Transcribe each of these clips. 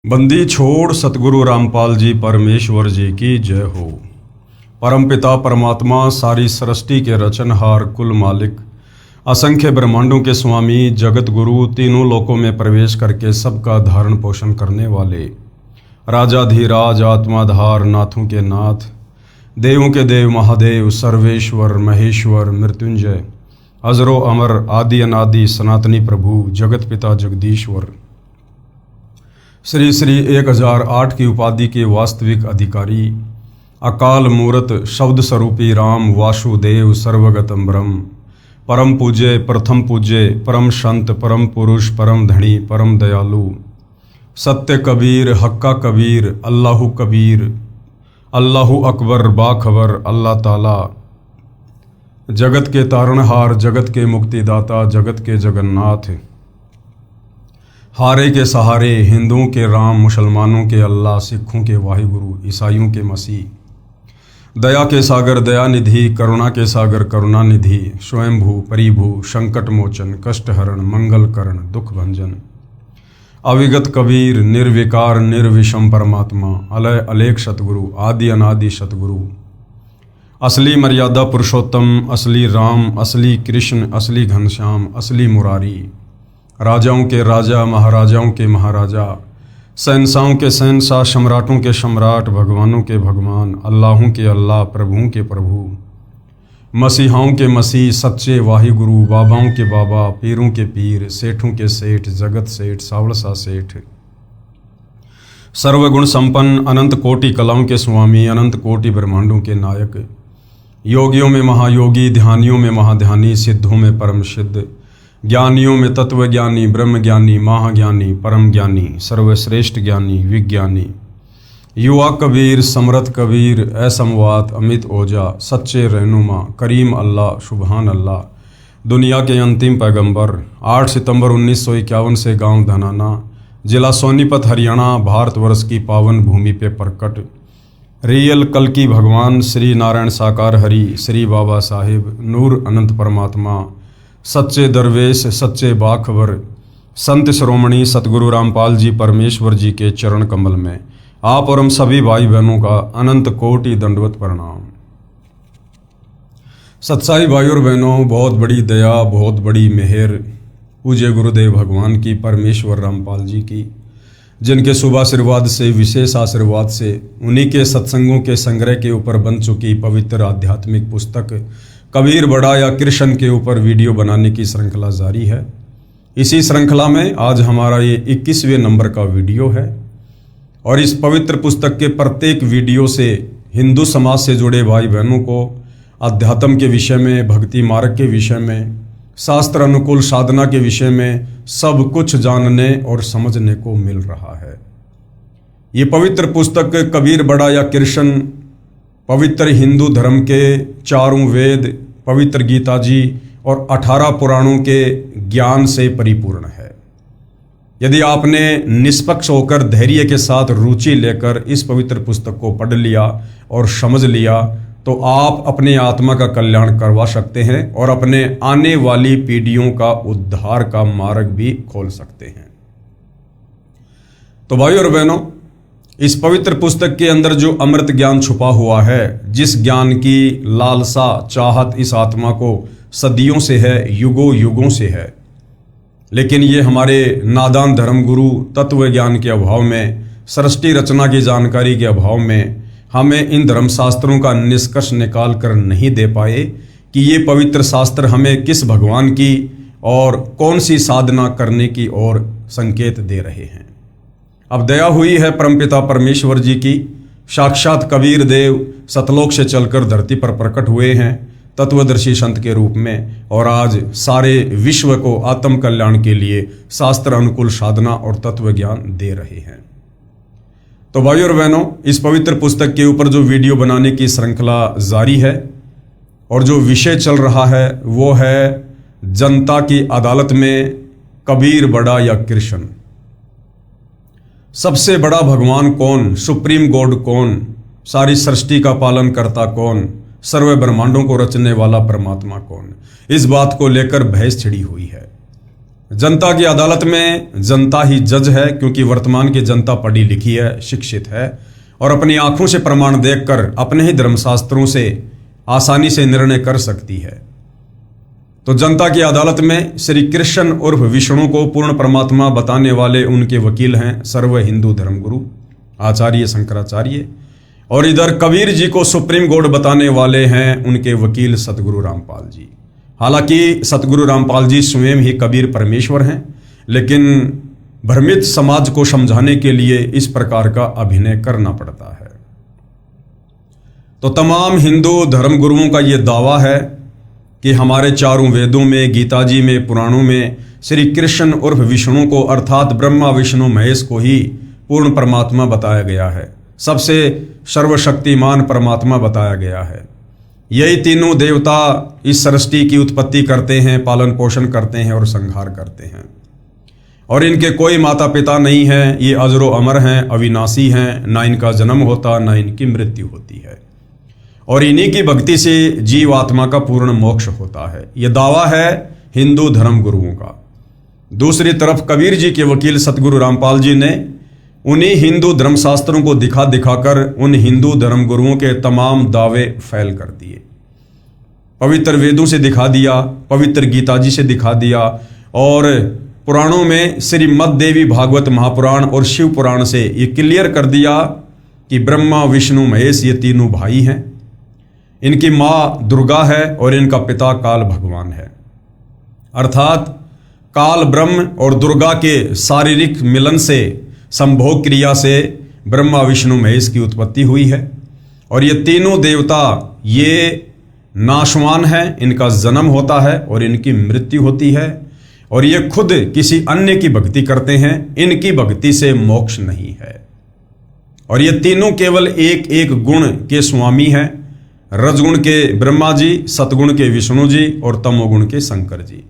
बंदी छोड़ सतगुरु रामपाल जी परमेश्वर जी की जय हो। परमपिता परमात्मा सारी सृष्टि के रचनहार कुल मालिक असंख्य ब्रह्मांडों के स्वामी जगत गुरु तीनों लोकों में प्रवेश करके सबका धारण पोषण करने वाले राजाधीराज आत्माधार नाथों के नाथ देवों के देव महादेव सर्वेश्वर महेश्वर मृत्युंजय अजरो अमर आदि अनादि सनातनी प्रभु जगत पिता जगदीश्वर श्री श्री 1008 की उपाधि के वास्तविक अधिकारी अकाल मूरत शब्द स्वरूपी राम वासुदेव सर्वगतम ब्रह्म परम पूज्य प्रथम पूज्य परम संत परम पुरुष परम धनी परम दयालु सत्य कबीर हक्का कबीर अल्लाहु कबीर अल्लाहु अकबर बाखबर अल्लाह ताला जगत के तारणहार जगत के मुक्तिदाता जगत के जगन्नाथ हारे के सहारे हिंदुओं के राम मुसलमानों के अल्लाह सिखों के वाहिगुरु ईसाइयों के मसीह दया के सागर दयानिधि करुणा के सागर करुणानिधि स्वयंभू परिभू संकट मोचन कष्टहरण मंगलकरण दुख भंजन अविगत कबीर निर्विकार निर्विषम परमात्मा अलय अलेख सतगुरु आदि अनादि सतगुरु असली मर्यादा पुरुषोत्तम असली राम असली कृष्ण असली घनश्याम असली मुरारी राजाओं के राजा महाराजाओं के महाराजा शहंशाहों के शहंशाह सम्राटों के सम्राट भगवानों के भगवान अल्लाहों के अल्लाह प्रभुओं के प्रभु मसीहाओं के मसीह सच्चे वाहिगुरु बाबाओं के बाबा पीरों के पीर सेठों के सेठ जगत सेठ सावड़सा सेठ सर्वगुण संपन्न अनंत कोटि कलाओं के स्वामी अनंत कोटि ब्रह्मांडों के नायक योगियों में महायोगी ध्यानियों में महाध्यानी सिद्धों में परम सिद्ध ज्ञानियों में तत्व ज्ञानी ब्रह्म ज्ञानी महाज्ञानी परम ज्ञानी सर्वश्रेष्ठ ज्ञानी विज्ञानी युवा कबीर समरथ कबीर असमवात अमित ओजा सच्चे रहनुमा करीम अल्लाह सुबहान अल्लाह दुनिया के अंतिम पैगंबर 8 सितंबर 1951 से गांव धनाना जिला सोनीपत हरियाणा भारतवर्ष की पावन भूमि पे प्रकट रियल कल की भगवान श्री नारायण साकार हरि श्री बाबा साहिब नूर अनंत परमात्मा सच्चे दरवेश सच्चे बाखबर संत श्रोमणी सतगुरु रामपाल जी परमेश्वर जी के चरण कमल में आप और हम सभी भाई बहनों का अनंत कोटि दंडवत प्रणाम। सत्साई भाई और बहनों, बहुत बड़ी दया बहुत बड़ी मेहर पूज्य गुरुदेव भगवान की परमेश्वर रामपाल जी की, जिनके शुभ आशीर्वाद से विशेष आशीर्वाद से उन्हीं के सत्संगों के संग्रह के ऊपर बन चुकी पवित्र आध्यात्मिक पुस्तक कबीर बड़ा या कृष्ण के ऊपर वीडियो बनाने की श्रृंखला जारी है। इसी श्रृंखला में आज हमारा ये 21वें नंबर का वीडियो है और इस पवित्र पुस्तक के प्रत्येक वीडियो से हिंदू समाज से जुड़े भाई बहनों को अध्यात्म के विषय में भक्ति मार्ग के विषय में शास्त्र अनुकूल साधना के विषय में सब कुछ जानने और समझने को मिल रहा है। ये पवित्र पुस्तक कबीर बड़ा या कृष्ण पवित्र हिंदू धर्म के चारों वेद पवित्र गीता जी और 18 पुराणों के ज्ञान से परिपूर्ण है। यदि आपने निष्पक्ष होकर धैर्य के साथ रुचि लेकर इस पवित्र पुस्तक को पढ़ लिया और समझ लिया तो आप अपने आत्मा का कल्याण करवा सकते हैं और अपने आने वाली पीढ़ियों का उद्धार का मार्ग भी खोल सकते हैं। तो भाई और बहनों, इस पवित्र पुस्तक के अंदर जो अमृत ज्ञान छुपा हुआ है, जिस ज्ञान की लालसा चाहत इस आत्मा को सदियों से है, युगों युगों से है, लेकिन ये हमारे नादान धर्म गुरु तत्व ज्ञान के अभाव में, सृष्टि रचना की जानकारी के अभाव में हमें इन धर्मशास्त्रों का निष्कर्ष निकाल कर नहीं दे पाए कि ये पवित्र शास्त्र हमें किस भगवान की और कौन सी साधना करने की ओर संकेत दे रहे हैं। अब दया हुई है परमपिता परमेश्वर जी की, साक्षात कबीर देव सतलोक से चलकर धरती पर प्रकट हुए हैं तत्वदर्शी संत के रूप में और आज सारे विश्व को आत्म कल्याण के लिए शास्त्र अनुकूल साधना और तत्व ज्ञान दे रहे हैं। तो भाई और बहनों, इस पवित्र पुस्तक के ऊपर जो वीडियो बनाने की श्रृंखला जारी है और जो विषय चल रहा है वो है जनता की अदालत में कबीर बड़ा या कृष्ण। सबसे बड़ा भगवान कौन, सुप्रीम गॉड कौन, सारी सृष्टि का पालन करता कौन, सर्व ब्रह्मांडों को रचने वाला परमात्मा कौन, इस बात को लेकर बहस छिड़ी हुई है। जनता की अदालत में जनता ही जज है, क्योंकि वर्तमान की जनता पढ़ी लिखी है, शिक्षित है और अपनी आंखों से प्रमाण देखकर अपने ही धर्मशास्त्रों से आसानी से निर्णय कर सकती है। तो जनता की अदालत में श्री कृष्ण उर्फ विष्णु को पूर्ण परमात्मा बताने वाले उनके वकील हैं सर्व हिंदू धर्मगुरु आचार्य शंकराचार्य, और इधर कबीर जी को सुप्रीम कोर्ट बताने वाले हैं उनके वकील सतगुरु रामपाल जी। हालांकि सतगुरु रामपाल जी स्वयं ही कबीर परमेश्वर हैं, लेकिन भ्रमित समाज को समझाने के लिए इस प्रकार का अभिनय करना पड़ता है। तो तमाम हिंदू धर्मगुरुओं का यह दावा है कि हमारे चारों वेदों में, गीता जी में, पुराणों में श्री कृष्ण उर्फ विष्णु को अर्थात ब्रह्मा विष्णु महेश को ही पूर्ण परमात्मा बताया गया है, सबसे सर्वशक्तिमान परमात्मा बताया गया है। यही तीनों देवता इस सृष्टि की उत्पत्ति करते हैं, पालन पोषण करते हैं और संहार करते हैं, और इनके कोई माता पिता नहीं है। ये अजरो अमर हैं, अविनाशी हैं, ना इनका जन्म होता ना इनकी मृत्यु होती है, और इन्हीं की भक्ति से जीव आत्मा का पूर्ण मोक्ष होता है। यह दावा है हिंदू धर्म गुरुओं का। दूसरी तरफ कबीर जी के वकील सतगुरु रामपाल जी ने उन्हीं हिंदू धर्मशास्त्रों को दिखा दिखाकर उन हिंदू धर्मगुरुओं के तमाम दावे फैल कर दिए। पवित्र वेदों से दिखा दिया, पवित्र गीता जी से दिखा दिया, और पुराणों में श्रीमद् देवी भागवत महापुराण और शिव पुराण से ये क्लियर कर दिया कि ब्रह्मा विष्णु महेश ये तीनों भाई हैं। इनकी माँ दुर्गा है और इनका पिता काल भगवान है, अर्थात काल ब्रह्म और दुर्गा के शारीरिक मिलन से, संभोग क्रिया से ब्रह्मा विष्णु महेश की उत्पत्ति हुई है। और ये तीनों देवता ये नाशवान हैं, इनका जन्म होता है और इनकी मृत्यु होती है, और ये खुद किसी अन्य की भक्ति करते हैं, इनकी भक्ति से मोक्ष नहीं है। और ये तीनों केवल एक एक गुण के स्वामी हैं, रजगुण के ब्रह्मा जी, सतगुण के विष्णु जी और तमोगुण के शंकर जी,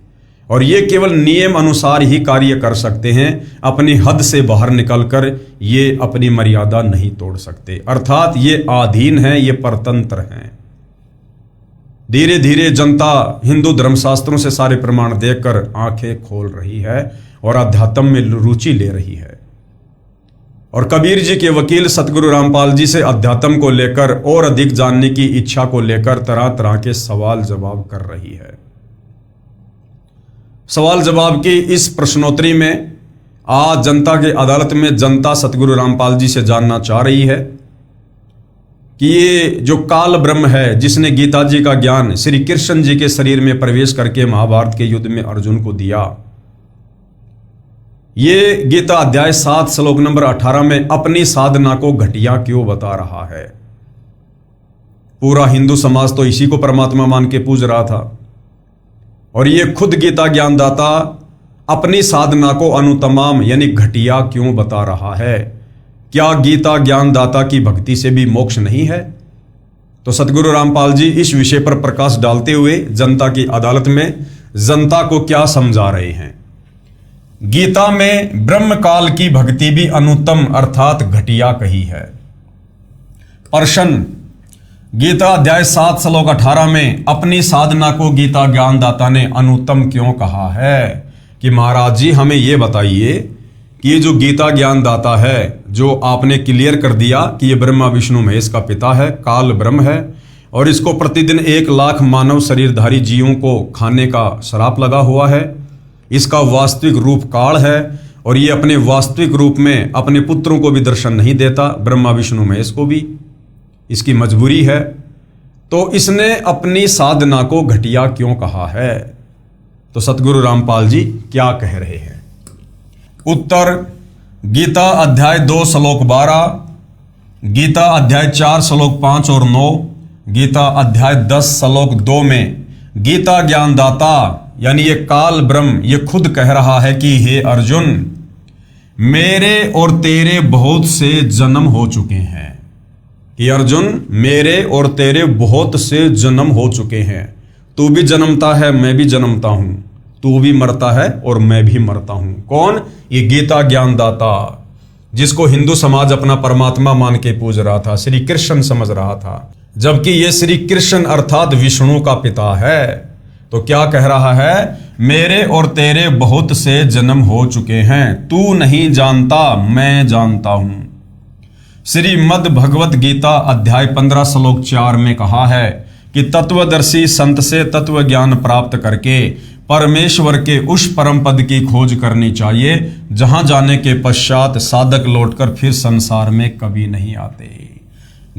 और ये केवल नियम अनुसार ही कार्य कर सकते हैं, अपनी हद से बाहर निकलकर ये अपनी मर्यादा नहीं तोड़ सकते, अर्थात ये अधीन हैं, ये परतंत्र हैं। धीरे धीरे जनता हिंदू धर्मशास्त्रों से सारे प्रमाण देखकर आंखें खोल रही है और अध्यात्म में रुचि ले रही है, और कबीर जी के वकील सतगुरु रामपाल जी से अध्यात्म को लेकर और अधिक जानने की इच्छा को लेकर तरह तरह के सवाल जवाब कर रही है। सवाल जवाब की इस प्रश्नोत्तरी में आज जनता के अदालत में जनता सतगुरु रामपाल जी से जानना चाह रही है कि ये जो काल ब्रह्म है, जिसने गीता जी का ज्ञान श्री कृष्ण जी के शरीर में प्रवेश करके महाभारत के युद्ध में अर्जुन को दिया, ये गीता अध्याय 7 श्लोक नंबर 18 में अपनी साधना को घटिया क्यों बता रहा है। पूरा हिंदू समाज तो इसी को परमात्मा मान के पूज रहा था, और ये खुद गीता ज्ञानदाता अपनी साधना को अनुतमाम यानी घटिया क्यों बता रहा है। क्या गीता ज्ञानदाता की भक्ति से भी मोक्ष नहीं है? तो सतगुरु रामपाल जी इस विषय पर प्रकाश डालते हुए जनता की अदालत में जनता को क्या समझा रहे हैं। गीता में ब्रह्म काल की भक्ति भी अनुत्तम अर्थात घटिया कही है। प्रश्न, गीता अध्याय 7 श्लोक 18 में अपनी साधना को गीता ज्ञानदाता ने अनुत्तम क्यों कहा है? कि महाराज जी हमें यह बताइए कि ये जो गीता ज्ञानदाता है, जो आपने क्लियर कर दिया कि ये ब्रह्मा विष्णु महेश का पिता है, काल ब्रह्म है, और इसको प्रतिदिन 1 लाख मानव शरीरधारी जीवों को खाने का श्राप लगा हुआ है, इसका वास्तविक रूप काल है, और ये अपने वास्तविक रूप में अपने पुत्रों को भी दर्शन नहीं देता, ब्रह्मा विष्णु महेश को भी, इसकी मजबूरी है, तो इसने अपनी साधना को घटिया क्यों कहा है? तो सतगुरु रामपाल जी क्या कह रहे हैं? उत्तर, गीता अध्याय 2 श्लोक 12, गीता अध्याय 4 श्लोक 5 और 9, गीता अध्याय 10 श्लोक 2 में गीता ज्ञानदाता यानी ये काल ब्रह्म ये खुद कह रहा है कि हे अर्जुन, मेरे और तेरे बहुत से जन्म हो चुके हैं। कि अर्जुन, मेरे और तेरे बहुत से जन्म हो चुके हैं, तू भी जन्मता है, मैं भी जन्मता हूं, तू भी मरता है और मैं भी मरता हूं। कौन? ये गीता ज्ञानदाता, जिसको हिंदू समाज अपना परमात्मा मान के पूज रहा था, श्री कृष्ण समझ रहा था, जबकि ये श्री कृष्ण अर्थात विष्णु का पिता है। तो क्या कह रहा है? मेरे और तेरे बहुत से जन्म हो चुके हैं, तू नहीं जानता मैं जानता हूं। श्रीमद् भगवत गीता अध्याय 15 श्लोक 4 में कहा है कि तत्वदर्शी संत से तत्व ज्ञान प्राप्त करके परमेश्वर के उस परम पद की खोज करनी चाहिए जहां जाने के पश्चात साधक लौटकर फिर संसार में कभी नहीं आते।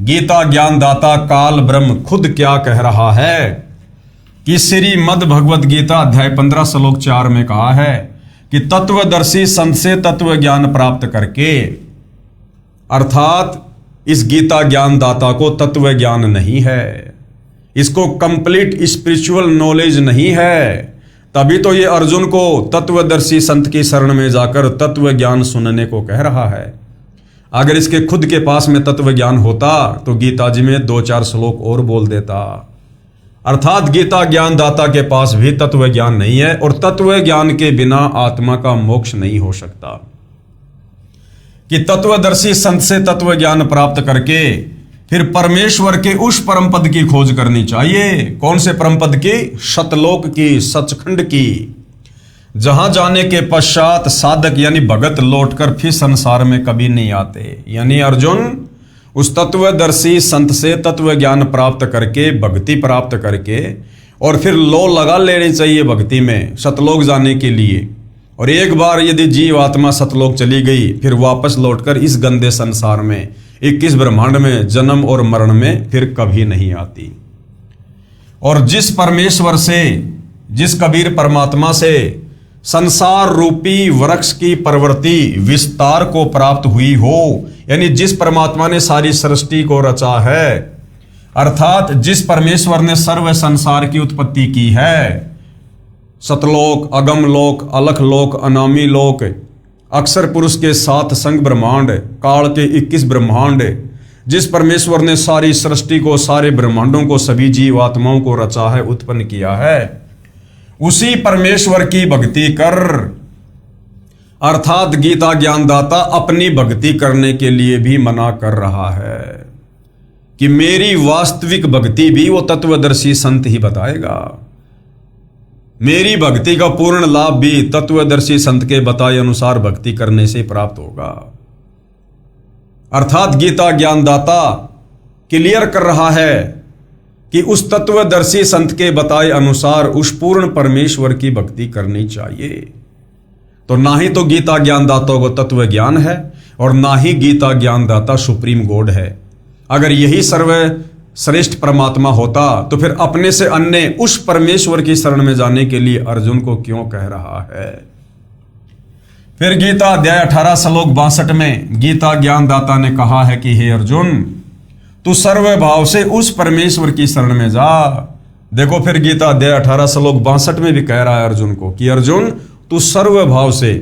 गीता ज्ञानदाता काल ब्रह्म खुद क्या कह रहा है कि श्रीमद् भगवत गीता अध्याय 15 श्लोक 4 में कहा है कि तत्वदर्शी संत से तत्व ज्ञान प्राप्त करके, अर्थात इस गीता ज्ञानदाता को तत्व ज्ञान नहीं है, इसको कंप्लीट स्पिरिचुअल नॉलेज नहीं है, तभी तो ये अर्जुन को तत्वदर्शी संत की शरण में जाकर तत्व ज्ञान सुनने को कह रहा है। अगर इसके खुद के पास में तत्व ज्ञान होता तो गीता जी में 2-4 श्लोक और बोल देता। अर्थात गीता ज्ञानदाता के पास भी तत्व ज्ञान नहीं है और तत्व ज्ञान के बिना आत्मा का मोक्ष नहीं हो सकता। कि तत्वदर्शी संत से तत्व ज्ञान प्राप्त करके फिर परमेश्वर के उस परम पद की खोज करनी चाहिए। कौन से परम पद की? सतलोक की, सचखंड की, जहां जाने के पश्चात साधक यानी भगत लौटकर फिर संसार में कभी नहीं आते। यानी अर्जुन उस तत्वदर्शी संत से तत्व ज्ञान प्राप्त करके, भक्ति प्राप्त करके और फिर लो लगा लेनी चाहिए भक्ति में सतलोक जाने के लिए। और एक बार यदि जीव आत्मा सतलोक चली गई फिर वापस लौटकर इस गंदे संसार में 21 ब्रह्मांड में जन्म और मरण में फिर कभी नहीं आती। और जिस परमेश्वर से, जिस कबीर परमात्मा से संसार रूपी वृक्ष की प्रवृत्ति विस्तार को प्राप्त हुई हो, यानी जिस परमात्मा ने सारी सृष्टि को रचा है, अर्थात जिस परमेश्वर ने सर्व संसार की उत्पत्ति की है, सतलोक, अगम लोक, अलख लोक, अनामी लोक, अक्षर पुरुष के 7 संग ब्रह्मांड, काल के 21 ब्रह्मांड, जिस परमेश्वर ने सारी सृष्टि को, सारे ब्रह्मांडों को, सभी जीव आत्माओं को रचा है, उत्पन्न किया है, उसी परमेश्वर की भक्ति कर। अर्थात गीता ज्ञानदाता अपनी भक्ति करने के लिए भी मना कर रहा है कि मेरी वास्तविक भक्ति भी वो तत्वदर्शी संत ही बताएगा। मेरी भक्ति का पूर्ण लाभ भी तत्वदर्शी संत के बताए अनुसार भक्ति करने से प्राप्त होगा। अर्थात गीता ज्ञानदाता क्लियर कर रहा है कि उस तत्वदर्शी संत के बताए अनुसार उस पूर्ण परमेश्वर की भक्ति करनी चाहिए। तो ना ही तो गीता ज्ञानदाता को तत्व ज्ञान है और ना ही गीता ज्ञानदाता सुप्रीम गॉड है। अगर यही सर्व श्रेष्ठ परमात्मा होता तो फिर अपने से अन्य उस परमेश्वर की शरण में जाने के लिए अर्जुन को क्यों कह रहा है। फिर गीता अध्याय 18 श्लोक 62 में गीता ज्ञानदाता ने कहा है कि हे अर्जुन, तू सर्व भाव से उस परमेश्वर की शरण में जा। देखो फिर गीता अध्याय 18 श्लोक 62 में भी कह रहा है अर्जुन को कि अर्जुन तू सर्व भाव से,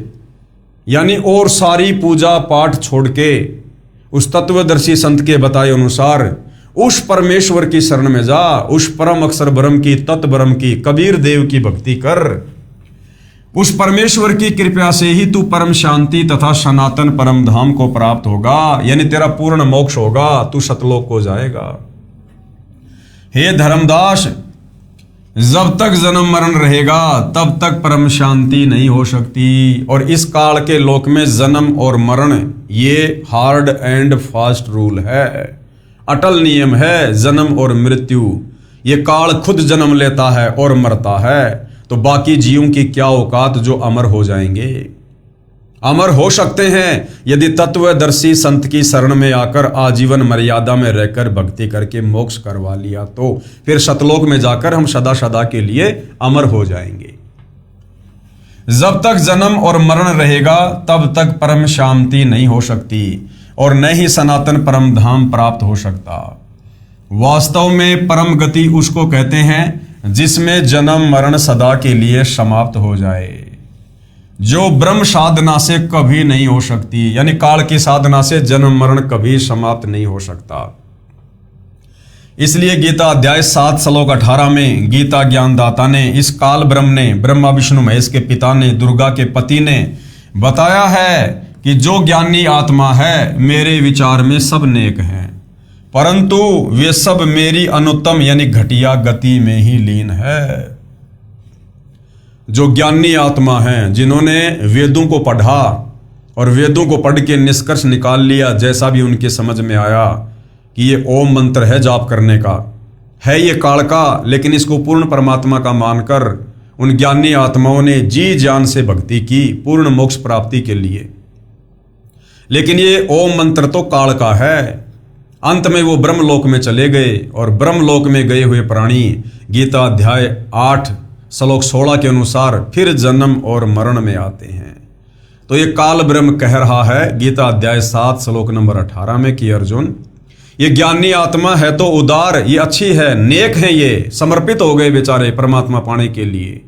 यानी और सारी पूजा पाठ छोड़ के उस तत्वदर्शी संत के बताए अनुसार उस परमेश्वर की शरण में जा, उस परम अक्षर ब्रह्म की, तत् ब्रह्म की, कबीर देव की भक्ति कर। उस परमेश्वर की कृपा से ही तू परम शांति तथा सनातन परम धाम को प्राप्त होगा, यानी तेरा पूर्ण मोक्ष होगा, तू सतलोक को जाएगा। हे धर्मदास, जब तक जन्म मरण रहेगा तब तक परम शांति नहीं हो सकती। और इस काल के लोक में जन्म और मरण ये हार्ड एंड फास्ट रूल है, अटल नियम है। जन्म और मृत्यु, ये काल खुद जन्म लेता है और मरता है, तो बाकी जीवों की क्या औकात जो अमर हो जाएंगे। अमर हो सकते हैं यदि तत्वदर्शी संत की शरण में आकर आजीवन मर्यादा में रहकर भक्ति करके मोक्ष करवा लिया, तो फिर सतलोक में जाकर हम सदा सदा के लिए अमर हो जाएंगे। जब तक जन्म और मरण रहेगा तब तक परम शांति नहीं हो सकती और न ही सनातन परम धाम प्राप्त हो सकता। वास्तव में परम गति उसको कहते हैं जिसमें जन्म मरण सदा के लिए समाप्त हो जाए, जो ब्रह्म साधना से कभी नहीं हो सकती, यानी काल की साधना से जन्म मरण कभी समाप्त नहीं हो सकता। इसलिए गीता अध्याय 7 श्लोक 18 में गीता ज्ञानदाता ने, इस काल ब्रह्म ने, ब्रह्मा विष्णु महेश के पिता ने, दुर्गा के पति ने बताया है कि जो ज्ञानी आत्मा है मेरे विचार में सब नेक हैं, परंतु वे सब मेरी अनुत्तम यानी घटिया गति में ही लीन है। जो ज्ञानी आत्मा हैं, जिन्होंने वेदों को पढ़ा और वेदों को पढ़ के निष्कर्ष निकाल लिया, जैसा भी उनके समझ में आया कि ये ओम मंत्र है जाप करने का, है ये काल का, लेकिन इसको पूर्ण परमात्मा का मानकर उन ज्ञानी आत्माओं ने जी जान से भक्ति की पूर्ण मोक्ष प्राप्ति के लिए। लेकिन ये ओम मंत्र तो काल का है। अंत में वो ब्रह्मलोक में चले गए और ब्रह्मलोक में गए हुए प्राणी गीता अध्याय 8 श्लोक 16 के अनुसार फिर जन्म और मरण में आते हैं। तो ये काल ब्रह्म कह रहा है गीता अध्याय 7 श्लोक नंबर 18 में कि अर्जुन, ये ज्ञानी आत्मा है तो उदार, ये अच्छी है, नेक है, ये समर्पित हो गए बेचारे परमात्मा पाने के लिए,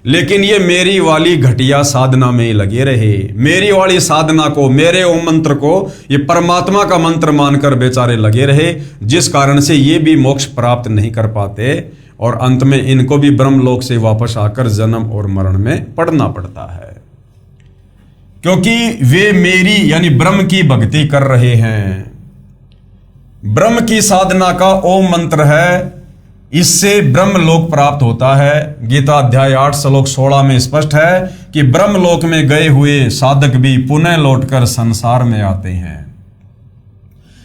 लेकिन ये मेरी वाली घटिया साधना में लगे रहे। मेरी वाली साधना को, मेरे ओम मंत्र को ये परमात्मा का मंत्र मानकर बेचारे लगे रहे, जिस कारण से ये भी मोक्ष प्राप्त नहीं कर पाते और अंत में इनको भी ब्रह्मलोक से वापस आकर जन्म और मरण में पड़ना पड़ता है, क्योंकि वे मेरी यानी ब्रह्म की भक्ति कर रहे हैं। ब्रह्म की साधना का ओम मंत्र है, इससे ब्रह्मलोक प्राप्त होता है। गीता अध्याय 8 श्लोक 16 में स्पष्ट है कि ब्रह्मलोक में गए हुए साधक भी पुनः लौटकर संसार में आते हैं,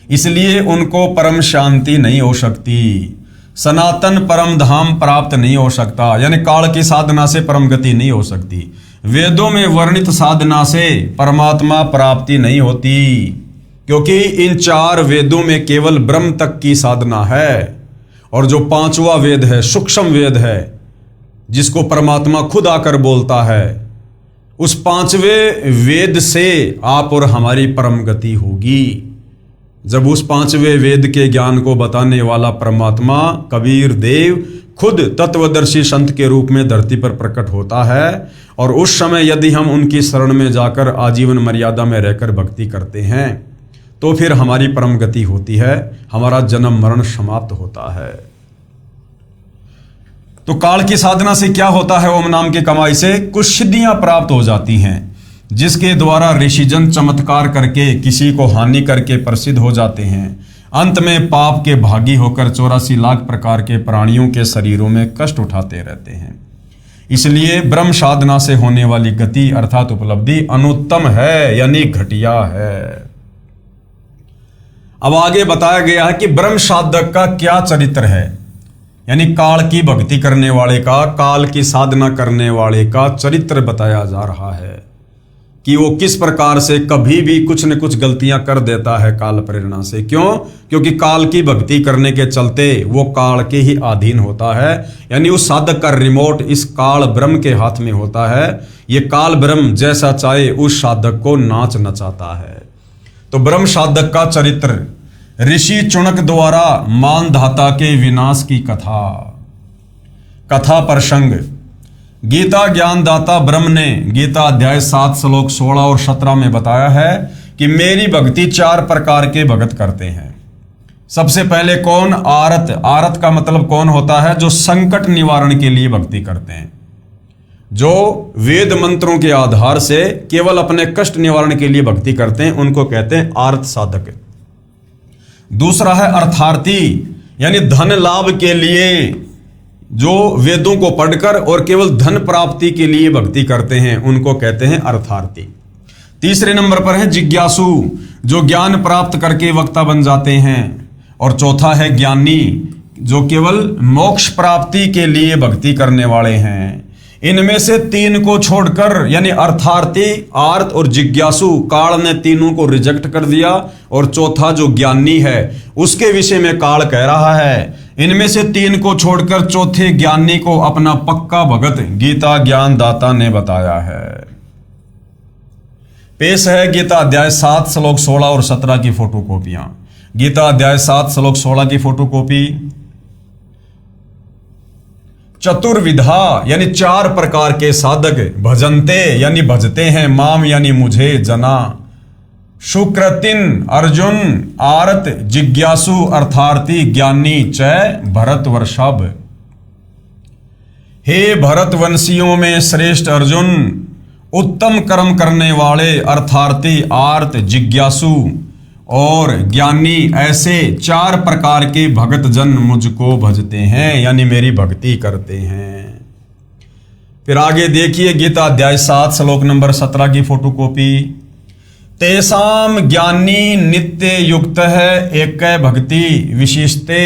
इसलिए उनको परम शांति नहीं हो सकती, सनातन परम धाम प्राप्त नहीं हो सकता, यानी काल की साधना से परम गति नहीं हो सकती। वेदों में वर्णित साधना से परमात्मा प्राप्ति नहीं होती, क्योंकि इन 4 वेदों में केवल ब्रह्म तक की साधना है, और जो 5वां वेद है, सूक्ष्म वेद है, जिसको परमात्मा खुद आकर बोलता है, उस 5वें वेद से आप और हमारी परम गति होगी। जब उस 5वें वेद के ज्ञान को बताने वाला परमात्मा कबीर देव खुद तत्वदर्शी संत के रूप में धरती पर प्रकट होता है, और उस समय यदि हम उनकी शरण में जाकर आजीवन मर्यादा में रहकर भक्ति करते हैं तो फिर हमारी परम गति होती है, हमारा जन्म मरण समाप्त होता है। तो काल की साधना से क्या होता है? ओम नाम की कमाई से कुछ सिद्धियां प्राप्त हो जाती हैं, जिसके द्वारा ऋषिजन चमत्कार करके किसी को हानि करके प्रसिद्ध हो जाते हैं। अंत में पाप के भागी होकर 84 लाख प्रकार के प्राणियों के शरीरों में कष्ट उठाते रहते हैं। इसलिए ब्रह्म साधना से होने वाली गति अर्थात उपलब्धि अनुत्तम है, यानी घटिया है। अब आगे बताया गया है कि ब्रह्म साधक का क्या चरित्र है, यानी काल की भक्ति करने वाले का, काल की साधना करने वाले का चरित्र बताया जा रहा है कि वो किस प्रकार से कभी भी कुछ न कुछ गलतियां कर देता है काल प्रेरणा से। क्यों? क्योंकि काल की भक्ति करने के चलते वो काल के ही अधीन होता है, यानी उस साधक का रिमोट इस काल ब्रह्म के हाथ में होता है। ये काल ब्रह्म जैसा चाहे उस साधक को नाच नचाता है। तो ब्रह्म साधक का चरित्र, ऋषि चुनक द्वारा मानधाता के विनाश की कथा प्रसंग। गीता ज्ञानदाता ब्रह्म ने गीता अध्याय 7 श्लोक 16 और 17 में बताया है कि मेरी भक्ति 4 प्रकार के भगत करते हैं। सबसे पहले कौन? आरत। आरत का मतलब कौन होता है? जो संकट निवारण के लिए भक्ति करते हैं, जो वेद मंत्रों के आधार से केवल अपने कष्ट निवारण के लिए भक्ति करते हैं, उनको कहते हैं आर्त साधक। दूसरा है अर्थार्थी, यानी धन लाभ के लिए जो वेदों को पढ़कर और केवल धन प्राप्ति के लिए भक्ति करते हैं, उनको कहते हैं अर्थार्थी। तीसरे नंबर पर है जिज्ञासु, जो ज्ञान प्राप्त करके वक्ता बन जाते हैं। और चौथा है ज्ञानी, जो केवल मोक्ष प्राप्ति के लिए भक्ति करने वाले हैं। इनमें से 3 को छोड़कर, यानी अर्थार्थी, आर्त और जिज्ञासु, काल ने तीनों को रिजेक्ट कर दिया। और चौथा जो ज्ञानी है उसके विषय में काल कह रहा है इनमें से 3 को छोड़कर चौथे ज्ञानी को अपना पक्का भगत गीता ज्ञानदाता ने बताया है। पेश है गीता अध्याय 7 श्लोक 16 और 17 की फोटोकॉपियां। गीता अध्याय 7 श्लोक 16 की फोटोकॉपी। चतुर्विधा, यानी 4 प्रकार के साधक भजनते, यानी भजते हैं, माम यानी मुझे, जना, शुक्रतिन अर्जुन, आरत जिज्ञासु अर्थार्थी, ज्ञानी चय भरत वर्षभ। हे भरतवंशियों में श्रेष्ठ अर्जुन, उत्तम कर्म करने वाले अर्थार्थी, आर्त, जिज्ञासु और ज्ञानी, ऐसे 4 प्रकार के भगत जन मुझको भजते हैं, यानी मेरी भक्ति करते हैं। फिर आगे देखिए गीता अध्याय 7 श्लोक नंबर 17 की फोटोकॉपी। तेसाम ज्ञानी नित्य युक्त है एक भक्ति विशिष्टे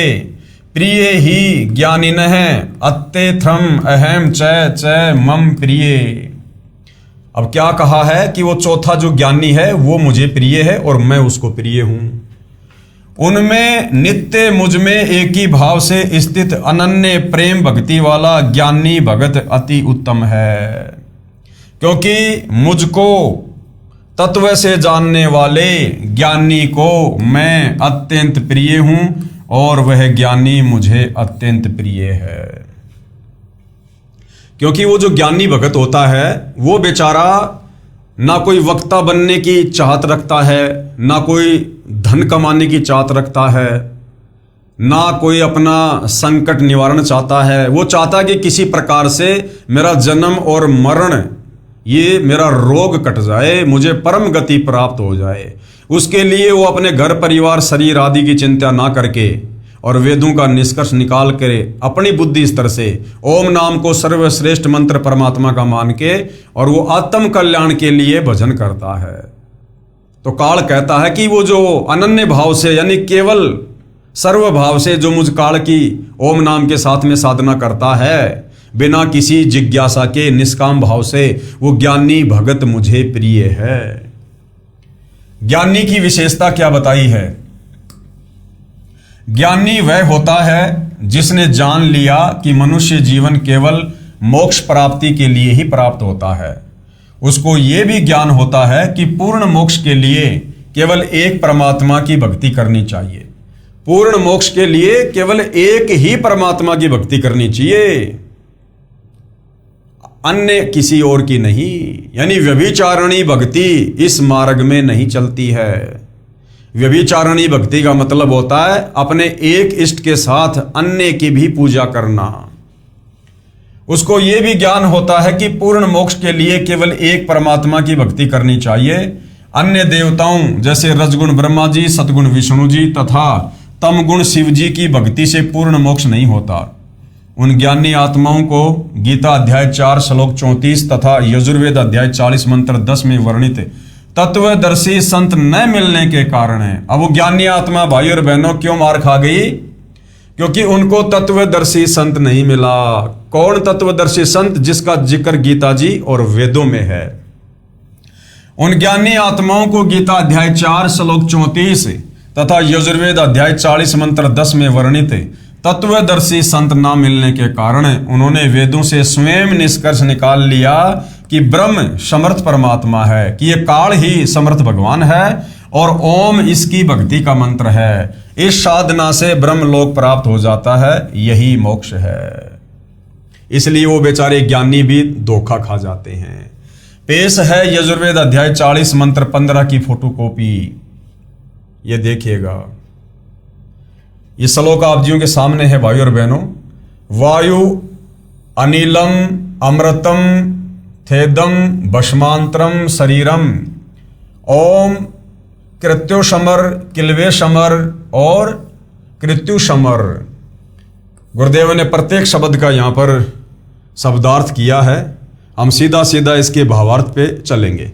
प्रिय ही ज्ञानिनः अत्यथम अहम च मम प्रिय। अब क्या कहा है कि वो चौथा जो ज्ञानी है वो मुझे प्रिय है और मैं उसको प्रिय हूं। उनमें नित्य मुझ में एक ही भाव से स्थित अनन्य प्रेम भक्ति वाला ज्ञानी भगत अति उत्तम है, क्योंकि मुझको तत्व से जानने वाले ज्ञानी को मैं अत्यंत प्रिय हूं और वह ज्ञानी मुझे अत्यंत प्रिय है। क्योंकि वो जो ज्ञानी भगत होता है वो बेचारा ना कोई वक्ता बनने की चाहत रखता है, ना कोई धन कमाने की चाहत रखता है, ना कोई अपना संकट निवारण चाहता है। वो चाहता है कि किसी प्रकार से मेरा जन्म और मरण, ये मेरा रोग कट जाए, मुझे परम गति प्राप्त हो जाए। उसके लिए वो अपने घर परिवार शरीर आदि की चिंता ना करके और वेदों का निष्कर्ष निकाल कर अपनी बुद्धि स्तर से ओम नाम को सर्वश्रेष्ठ मंत्र परमात्मा का मान के और वो आत्म कल्याण के लिए भजन करता है। तो काल कहता है कि वो जो अनन्य भाव से यानी केवल सर्व भाव से जो मुझ काल की ओम नाम के साथ में साधना करता है बिना किसी जिज्ञासा के निष्काम भाव से, वो ज्ञानी भगत मुझे प्रिय है। ज्ञानी की विशेषता क्या बताई है? ज्ञानी वह होता है जिसने जान लिया कि मनुष्य जीवन केवल मोक्ष प्राप्ति के लिए ही प्राप्त होता है। उसको यह भी ज्ञान होता है कि पूर्ण मोक्ष के लिए केवल एक परमात्मा की भक्ति करनी चाहिए। पूर्ण मोक्ष के लिए केवल एक ही परमात्मा की भक्ति करनी चाहिए, अन्य किसी और की नहीं। यानी व्यभिचारिणी भक्ति इस मार्ग में नहीं चलती है। व्यभिचारिणी भक्ति का मतलब होता है अपने एक इष्ट के साथ अन्य की भी पूजा करना। उसको यह भी ज्ञान होता है कि पूर्ण मोक्ष के लिए केवल एक परमात्मा की भक्ति करनी चाहिए। अन्य देवताओं जैसे रजगुण ब्रह्मा जी, सतगुण विष्णु जी तथा तमगुण शिव जी की भक्ति से पूर्ण मोक्ष नहीं होता। उन ज्ञानी आत्माओं को गीता अध्याय 4 श्लोक 34 तथा यजुर्वेद अध्याय 40 मंत्र 10 में वर्णित तत्वदर्शी संत न मिलने के कारण है। अब वो ज्ञानी आत्मा भाई और बहनों क्यों मार खा गई? क्योंकि उनको तत्वदर्शी संत नहीं मिला। कौन तत्वदर्शी संत? जिसका जिक्र गीता जी और वेदों में है। उन ज्ञानी आत्माओं को गीता अध्याय 4 श्लोक 34 तथा यजुर्वेद अध्याय 40 मंत्र 10 में वर्णित तत्वदर्शी संत ना मिलने के कारण उन्होंने वेदों से स्वयं निष्कर्ष निकाल लिया कि ब्रह्म समर्थ परमात्मा है, कि ये काल ही समर्थ भगवान है और ओम इसकी भक्ति का मंत्र है। इस साधना से ब्रह्म लोक प्राप्त हो जाता है, यही मोक्ष है। इसलिए वो बेचारे ज्ञानी भी धोखा खा जाते हैं। पेश है यजुर्वेद अध्याय 40 मंत्र 15 की फोटोकॉपी। ये देखिएगा, ये श्लोक आप जियों के सामने है भाई और बहनों। वायु अनिलम अमृतम थेदम भस्मांतरम शरीरम ओम कृत्युषमर किल्वेशमर और कृत्युषमर। गुरुदेव ने प्रत्येक शब्द का यहां पर शब्दार्थ किया है। हम सीधा सीधा इसके भावार्थ पे चलेंगे।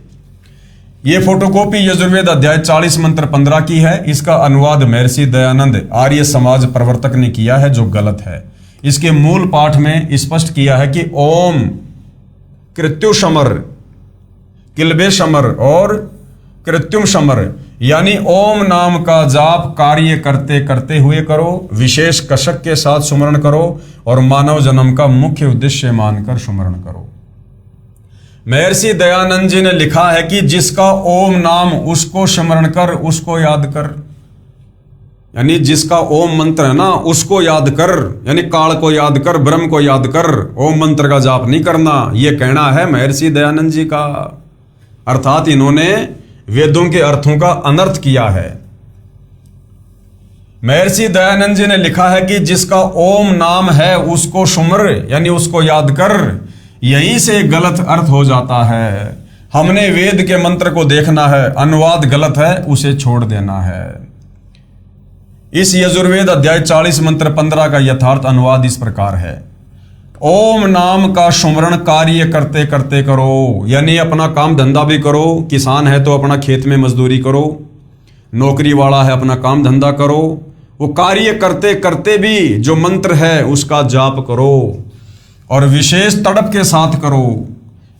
ये फोटोकॉपी यजुर्वेद अध्याय 40 मंत्र 15 की है। इसका अनुवाद महर्षि दयानंद आर्य समाज प्रवर्तक ने किया है, जो गलत है। इसके मूल पाठ में स्पष्ट किया है कि ओम कृत्युषमर किल्वेशमर और कृत्युमशमर, यानी ओम नाम का जाप कार्य करते करते हुए करो, विशेष कसक के साथ सुमरण करो और मानव जन्म का मुख्य उद्देश्य मानकर सुमरण करो। महर्षि दयानंद जी ने लिखा है कि जिसका ओम नाम उसको स्मरण कर, उसको याद कर। यानी जिसका ओम मंत्र है ना, उसको याद कर, यानी काल को याद कर, ब्रह्म को याद कर, ओम मंत्र का जाप नहीं करना। यह कहना है महर्षि दयानंद जी का। अर्थात इन्होंने वेदों के अर्थों का अनर्थ किया है। महर्षि दयानंद जी ने लिखा है कि जिसका ओम नाम है उसको सुमर, यानी उसको याद कर। यहीं से गलत अर्थ हो जाता है। हमने वेद के मंत्र को देखना है, अनुवाद गलत है उसे छोड़ देना है। इस यजुर्वेद अध्याय 40 मंत्र 15 का यथार्थ अनुवाद इस प्रकार है। ओम नाम का सुमरण कार्य करते करते करो, यानी अपना काम धंधा भी करो। किसान है तो अपना खेत में मजदूरी करो, नौकरी वाला है अपना काम धंधा करो। वो कार्य करते करते भी जो मंत्र है उसका जाप करो और विशेष तड़प के साथ करो।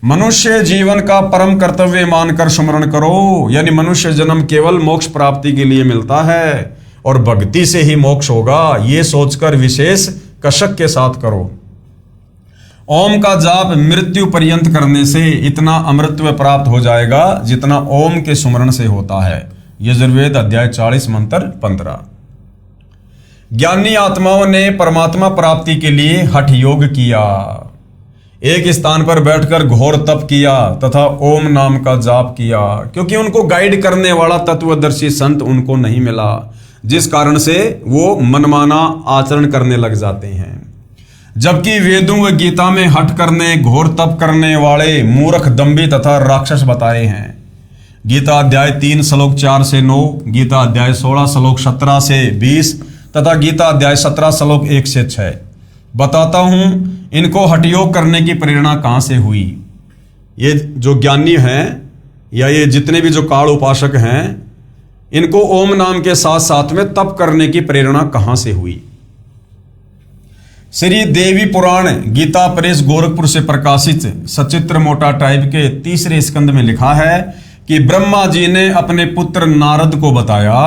मनुष्य जीवन का परम कर्तव्य मानकर सुमरण करो, यानी मनुष्य जन्म केवल मोक्ष प्राप्ति के लिए मिलता है और भक्ति से ही मोक्ष होगा, ये सोचकर विशेष कशक के साथ करो। ओम का जाप मृत्यु पर्यंत करने से इतना अमृतत्व प्राप्त हो जाएगा जितना ओम के सुमरण से होता है। यजुर्वेद अध्याय 40 मंत्र 15। ज्ञानी आत्माओं ने परमात्मा प्राप्ति के लिए हठ योग किया, एक स्थान पर बैठकर घोर तप किया तथा ओम नाम का जाप किया, क्योंकि उनको गाइड करने वाला तत्वदर्शी संत उनको नहीं मिला, जिस कारण से वो मनमाना आचरण करने लग जाते हैं। जबकि वेदों व गीता में हठ करने, घोर तप करने वाले मूर्ख, दंभी तथा राक्षस बताए हैं। गीता अध्याय 3 श्लोक 4 से 9, गीता अध्याय 16 श्लोक 17 से 20 तथा गीता अध्याय 17 श्लोक 1 से 6। बताता हूं इनको हठयोग करने की प्रेरणा कहां से हुई। ये जो ज्ञानी हैं या ये जितने भी जो काल उपासक हैं, इनको ओम नाम के साथ साथ में तप करने की प्रेरणा कहां से हुई। श्री देवी पुराण गीता प्रेस गोरखपुर से प्रकाशित सचित्र मोटा टाइप के 3 स्कंद में लिखा है कि ब्रह्मा जी ने अपने पुत्र नारद को बताया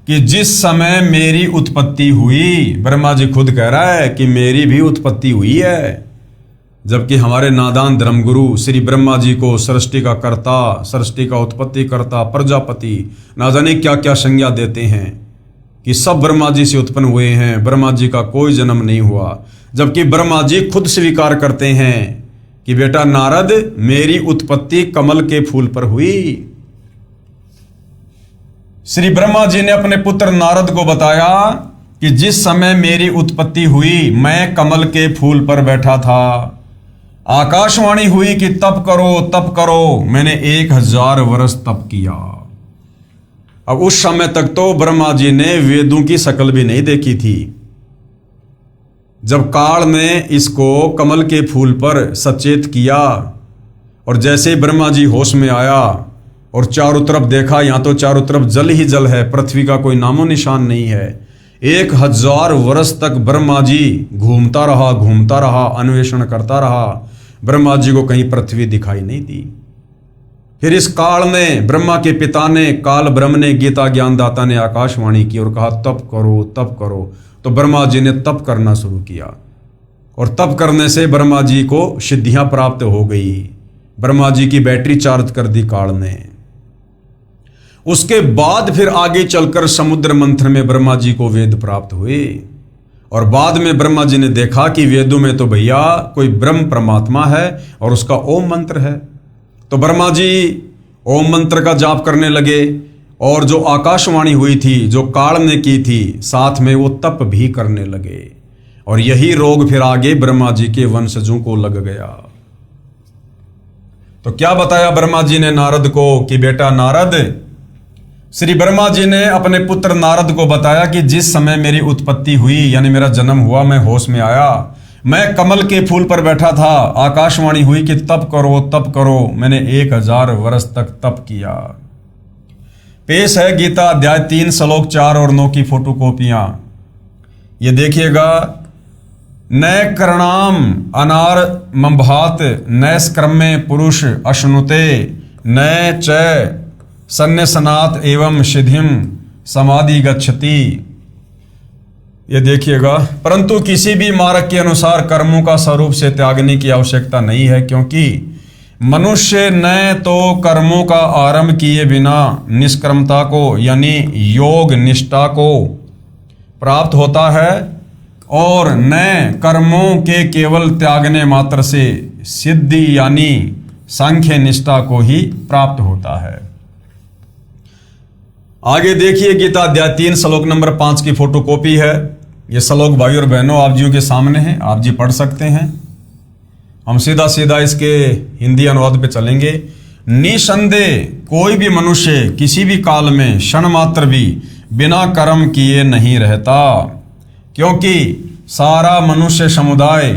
कि जिस समय मेरी उत्पत्ति हुई, ब्रह्मा जी खुद कह रहा है कि मेरी भी उत्पत्ति हुई है, जबकि हमारे नादान धर्मगुरु श्री ब्रह्मा जी को सृष्टि का कर्ता, सृष्टि का उत्पत्ति कर्ता, प्रजापति, ना जाने क्या क्या संज्ञा देते हैं कि सब ब्रह्मा जी से उत्पन्न हुए हैं, ब्रह्मा जी का कोई जन्म नहीं हुआ। जबकि ब्रह्मा जी खुद स्वीकार करते हैं कि बेटा नारद, मेरी उत्पत्ति कमल के फूल पर हुई। श्री ब्रह्मा जी ने अपने पुत्र नारद को बताया कि जिस समय मेरी उत्पत्ति हुई मैं कमल के फूल पर बैठा था। आकाशवाणी हुई कि तप करो तप करो, मैंने 1000 वर्ष तप किया। अब उस समय तक तो ब्रह्मा जी ने वेदों की शक्ल भी नहीं देखी थी। जब काल ने इसको कमल के फूल पर सचेत किया और जैसे ही ब्रह्मा जी होश में आया और चारों तरफ देखा, यहां तो चारों तरफ जल ही जल है, पृथ्वी का कोई नामो निशान नहीं है। 1000 वर्ष तक ब्रह्मा जी घूमता रहा, अन्वेषण करता रहा। ब्रह्मा जी को कहीं पृथ्वी दिखाई नहीं दी। फिर इस काल ने, ब्रह्मा के पिता ने, काल ब्रह्म ने, गीता ज्ञानदाता ने आकाशवाणी की और कहा तप करो तप करो। तो ब्रह्मा जी ने तप करना शुरू किया और तप करने से ब्रह्मा जी को सिद्धियां प्राप्त हो गई। ब्रह्मा जी की बैटरी चार्ज कर दी काल ने। उसके बाद फिर आगे चलकर समुद्र मंथन में ब्रह्मा जी को वेद प्राप्त हुए और बाद में ब्रह्मा जी ने देखा कि वेदों में तो भैया कोई ब्रह्म परमात्मा है और उसका ओम मंत्र है। तो ब्रह्मा जी ओम मंत्र का जाप करने लगे और जो आकाशवाणी हुई थी, जो काल ने की थी, साथ में वो तप भी करने लगे और यही रोग फिर आगे ब्रह्मा जी के वंशजों को लग गया। तो क्या बताया ब्रह्मा जी ने नारद को कि बेटा नारद, श्री ब्रह्मा जी ने अपने पुत्र नारद को बताया कि जिस समय मेरी उत्पत्ति हुई, यानी मेरा जन्म हुआ, मैं होश में आया, मैं कमल के फूल पर बैठा था। आकाशवाणी हुई कि तप करो, मैंने 1000 वर्ष तक तप किया। पेश है गीता अध्याय 3 श्लोक 4 और 9 की फोटोकॉपियां। ये देखिएगा। न करणाम अनार मंभात नैष्क्रम्य पुरुष अश्नुते न च सन्न्यसनात एवं सिद्धिम समाधि गच्छति। ये देखिएगा, परंतु किसी भी मार्ग के अनुसार कर्मों का स्वरूप से त्यागने की आवश्यकता नहीं है, क्योंकि मनुष्य न तो कर्मों का आरंभ किए बिना निष्कर्मता को यानी योग निष्ठा को प्राप्त होता है और न कर्मों के केवल त्यागने मात्र से सिद्धि यानी सांख्य निष्ठा को ही प्राप्त होता है। आगे देखिए, गीता अध्याय 3 श्लोक नंबर 5 की फोटोकॉपी है। ये श्लोक भाई और बहनों आप जियों के सामने है, आप जी पढ़ सकते हैं। हम सीधा सीधा इसके हिंदी अनुवाद पे चलेंगे। निसंदेह कोई भी मनुष्य किसी भी काल में क्षण मात्र भी बिना कर्म किए नहीं रहता, क्योंकि सारा मनुष्य समुदाय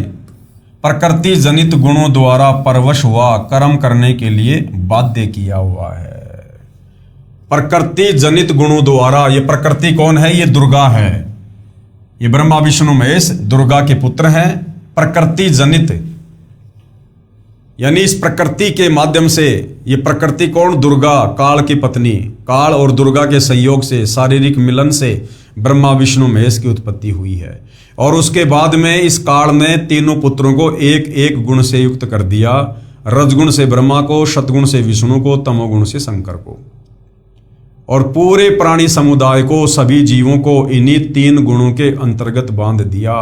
प्रकृति जनित गुणों द्वारा परवश हुआ कर्म करने के लिए बाध्य किया हुआ है। प्रकृति जनित गुणों द्वारा, ये प्रकृति कौन है? ये दुर्गा है। ये ब्रह्मा विष्णु महेश दुर्गा के पुत्र हैं। प्रकृति जनित यानी इस प्रकृति के माध्यम से, ये प्रकृति कौन? दुर्गा, काल की पत्नी। काल और दुर्गा के सहयोग से, शारीरिक मिलन से ब्रह्मा विष्णु महेश की उत्पत्ति हुई है। और उसके बाद में इस काल ने तीनों पुत्रों को एक एक गुण से युक्त कर दिया। रजगुण से ब्रह्मा को, सतगुण से विष्णु को, तमोगुण से शंकर को। और पूरे प्राणी समुदाय को, सभी जीवों को इन्हीं तीन गुणों के अंतर्गत बांध दिया।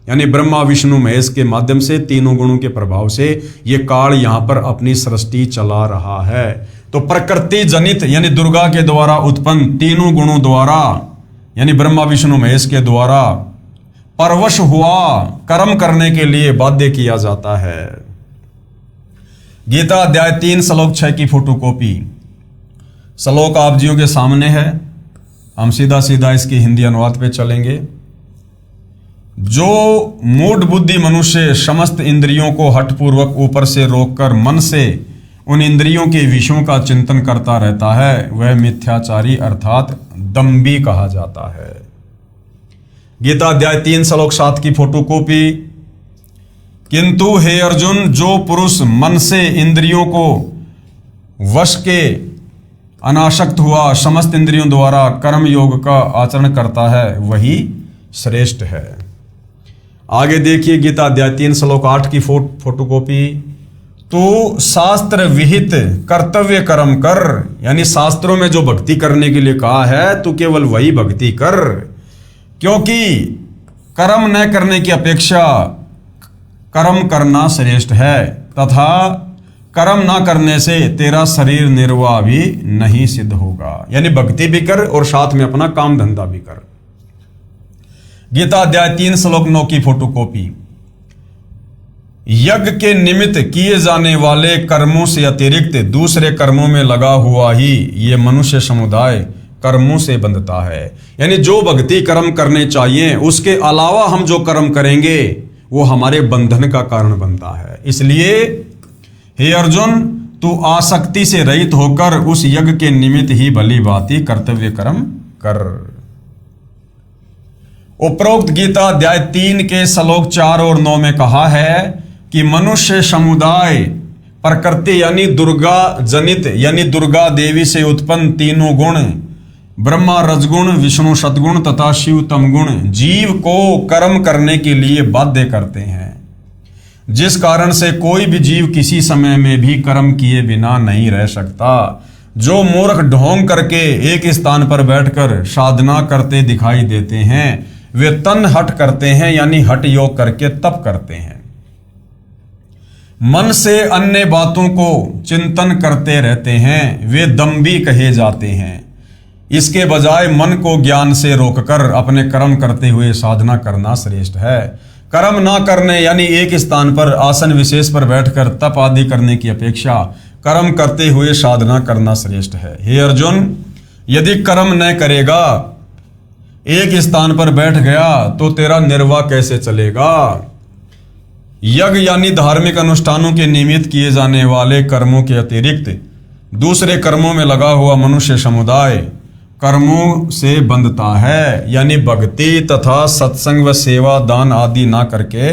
यानी ब्रह्मा विष्णु महेश के माध्यम से, तीनों गुणों के प्रभाव से ये काल यहां पर अपनी सृष्टि चला रहा है। तो प्रकृति जनित यानी दुर्गा के द्वारा उत्पन्न तीनों गुणों द्वारा, यानी ब्रह्मा विष्णु महेश के द्वारा परवश हुआ कर्म करने के लिए बाध्य किया जाता है। गीता अध्याय 3 श्लोक 6 की फोटोकॉपी। श्लोक आप जियों के सामने है। हम सीधा सीधा इसके हिंदी अनुवाद पे चलेंगे। जो मूढ़ बुद्धि मनुष्य समस्त इंद्रियों को हठपूर्वक ऊपर से रोककर मन से उन इंद्रियों के विषयों का चिंतन करता रहता है, वह मिथ्याचारी अर्थात दंभी कहा जाता है। गीता अध्याय 3 श्लोक 7 की फोटोकॉपी। किंतु हे अर्जुन, जो पुरुष मन से इंद्रियों को वश के अनासक्त हुआ समस्त इंद्रियों द्वारा कर्म योग का आचरण करता है, वही श्रेष्ठ है। आगे देखिए गीता अध्याय 3 श्लोक 8 की फोटोकॉपी। तो शास्त्र विहित कर्तव्य कर्म कर, यानी शास्त्रों में जो भक्ति करने के लिए कहा है तो केवल वही भक्ति कर, क्योंकि कर्म न करने की अपेक्षा कर्म करना श्रेष्ठ है, तथा कर्म ना करने से तेरा शरीर निर्वाह भी नहीं सिद्ध होगा। यानी भक्ति भी कर और साथ में अपना काम धंधा भी कर। गीता अध्याय 3 श्लोक 9 की फोटोकॉपी। यज्ञ के निमित्त किए जाने वाले कर्मों से अतिरिक्त दूसरे कर्मों में लगा हुआ ही ये मनुष्य समुदाय कर्मों से बंधता है। यानी जो भक्ति कर्म करने चाहिए उसके अलावा हम जो कर्म करेंगे वो हमारे बंधन का कारण बनता है। इसलिए हे अर्जुन, तू आसक्ति से रहित होकर उस यज्ञ के निमित्त ही भली भांति कर्तव्य कर्म कर। उपरोक्त गीता अध्याय 3 के श्लोक 4 और 9 में कहा है कि मनुष्य समुदाय प्रकृति यानी दुर्गा जनित यानी दुर्गा देवी से उत्पन्न तीनों गुण ब्रह्मा रजगुण, विष्णु सतगुण तथा शिव तमगुण जीव को कर्म करने के लिए बाध्य करते हैं, जिस कारण से कोई भी जीव किसी समय में भी कर्म किए बिना नहीं रह सकता। जो मूर्ख ढोंग करके एक स्थान पर बैठकर साधना करते दिखाई देते हैं, वे तन हट करते हैं यानी हठ योग करके तप करते हैं। मन से अन्य बातों को चिंतन करते रहते हैं, वे दंभी कहे जाते हैं। इसके बजाय मन को ज्ञान से रोककर अपने कर्म करते हुए साधना करना श्रेष्ठ है। कर्म ना करने यानी एक स्थान पर आसन विशेष पर बैठकर तप आदि करने की अपेक्षा कर्म करते हुए साधना करना श्रेष्ठ है। हे अर्जुन, यदि कर्म न करेगा, एक स्थान पर बैठ गया तो तेरा निर्वाह कैसे चलेगा। यज्ञ यानी धार्मिक अनुष्ठानों के निमित्त किए जाने वाले कर्मों के अतिरिक्त दूसरे कर्मों में लगा हुआ मनुष्य समुदाय कर्मों से बंधता है। यानी भक्ति तथा सत्संग व सेवा दान आदि ना करके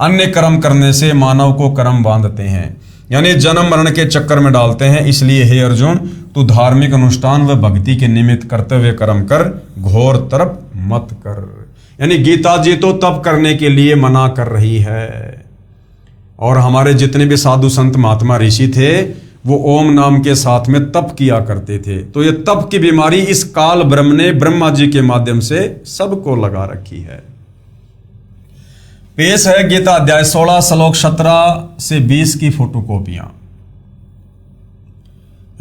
अन्य कर्म करने से मानव को कर्म बांधते हैं, यानी जन्म मरण के चक्कर में डालते हैं। इसलिए हे अर्जुन, तू धार्मिक अनुष्ठान व भक्ति के निमित्त कर्तव्य कर्म कर, घोर तप मत कर। यानी गीता जी तो तप करने के लिए मना कर रही है। और हमारे जितने भी साधु संत महात्मा ऋषि थे वो ओम नाम के साथ में तप किया करते थे। तो ये तप की बीमारी इस काल ब्रह्म ने ब्रह्मा जी के माध्यम से सबको लगा रखी है। पेश है गीता अध्याय 16 श्लोक 17 से 20 की फोटोकॉपियां।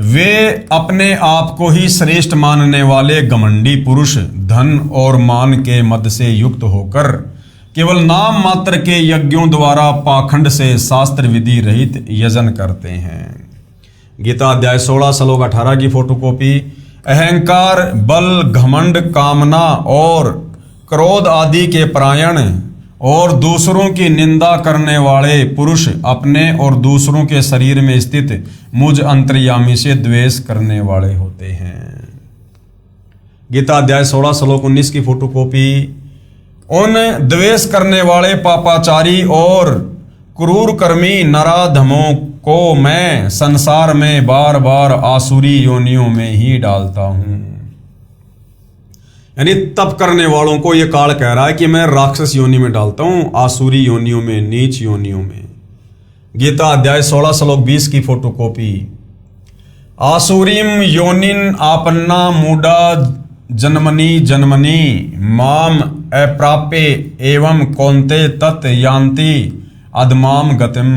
वे अपने आप को ही श्रेष्ठ मानने वाले घमंडी पुरुष धन और मान के मद से युक्त होकर केवल नाम मात्र के यज्ञों द्वारा पाखंड से शास्त्र विधि रहित यजन करते हैं। गीता अध्याय 16 श्लोक 18 की फोटोकॉपी। अहंकार, बल, घमंड, कामना और क्रोध आदि के परायण और दूसरों की निंदा करने वाले पुरुष अपने और दूसरों के शरीर में स्थित मुझ अंतर्यामी से द्वेष करने वाले होते हैं। गीता अध्याय 16 श्लोक 19 की फोटोकॉपी। उन द्वेष करने वाले पापाचारी और क्रूर कर्मी नराधमों को मैं संसार में बार बार आसुरी योनियों में ही डालता हूं। यानी तप करने वालों को यह काल कह रहा है कि मैं राक्षस योनि में डालता हूं, आसुरी योनियों में, नीच योनियों में। गीता अध्याय 16 श्लोक 20 की फोटोकॉपी। आसुरीम योनिन आपन्ना मूढ़ा जन्मनि जन्मनि माम अप्राप्य एवं कौन्ते तत् यान्ति अधमाम गतिम।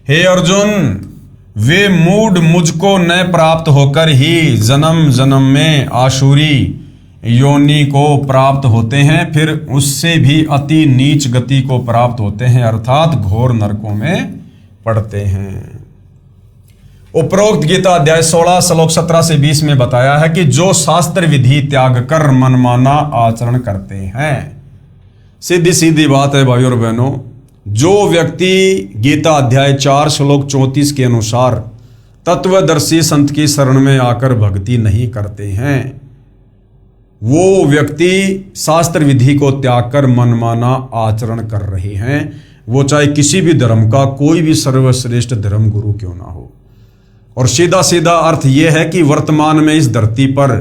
हे अर्जुन, वे मूढ़ मुझको न प्राप्त होकर ही जन्म जन्म में आसुरी योनि को प्राप्त होते हैं, फिर उससे भी अति नीच गति को प्राप्त होते हैं, अर्थात घोर नरकों में पड़ते हैं। उपरोक्त गीता अध्याय 16 श्लोक 17 से 20 में बताया है कि जो शास्त्र विधि त्याग कर मनमाना आचरण करते हैं। सीधी सीधी बात है भाइयों और बहनों, जो व्यक्ति गीता अध्याय 4 श्लोक 34 के अनुसार तत्वदर्शी संत की शरण में आकर भक्ति नहीं करते हैं, वो व्यक्ति शास्त्र विधि को त्याग कर मनमाना आचरण कर रहे हैं। वो चाहे किसी भी धर्म का कोई भी सर्वश्रेष्ठ धर्म गुरु क्यों ना हो। और सीधा सीधा अर्थ यह है कि वर्तमान में इस धरती पर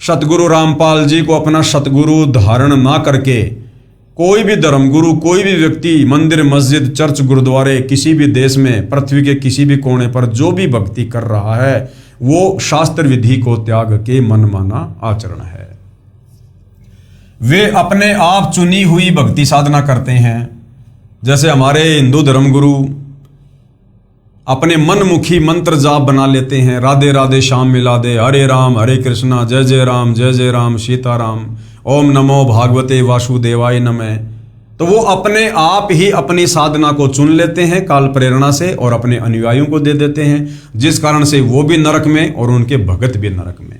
सतगुरु रामपाल जी को अपना सतगुरु धारण ना करके कोई भी धर्मगुरु, कोई भी व्यक्ति मंदिर, मस्जिद, चर्च, गुरुद्वारे किसी भी देश में, पृथ्वी के किसी भी कोने पर जो भी भक्ति कर रहा है वो शास्त्र विधि को त्याग के मनमाना आचरण है। वे अपने आप चुनी हुई भक्ति साधना करते हैं। जैसे हमारे हिंदू धर्मगुरु अपने मनमुखी मंत्र जाप बना लेते हैं, राधे राधे श्याम मिला दे, हरे राम हरे कृष्णा, जय जय राम सीताराम, ओम नमो भागवते वासुदेवाय नमः। तो वो अपने आप ही अपनी साधना को चुन लेते हैं काल प्रेरणा से और अपने अनुयायियों को दे देते हैं, जिस कारण से वो भी नरक में और उनके भगत भी नरक में।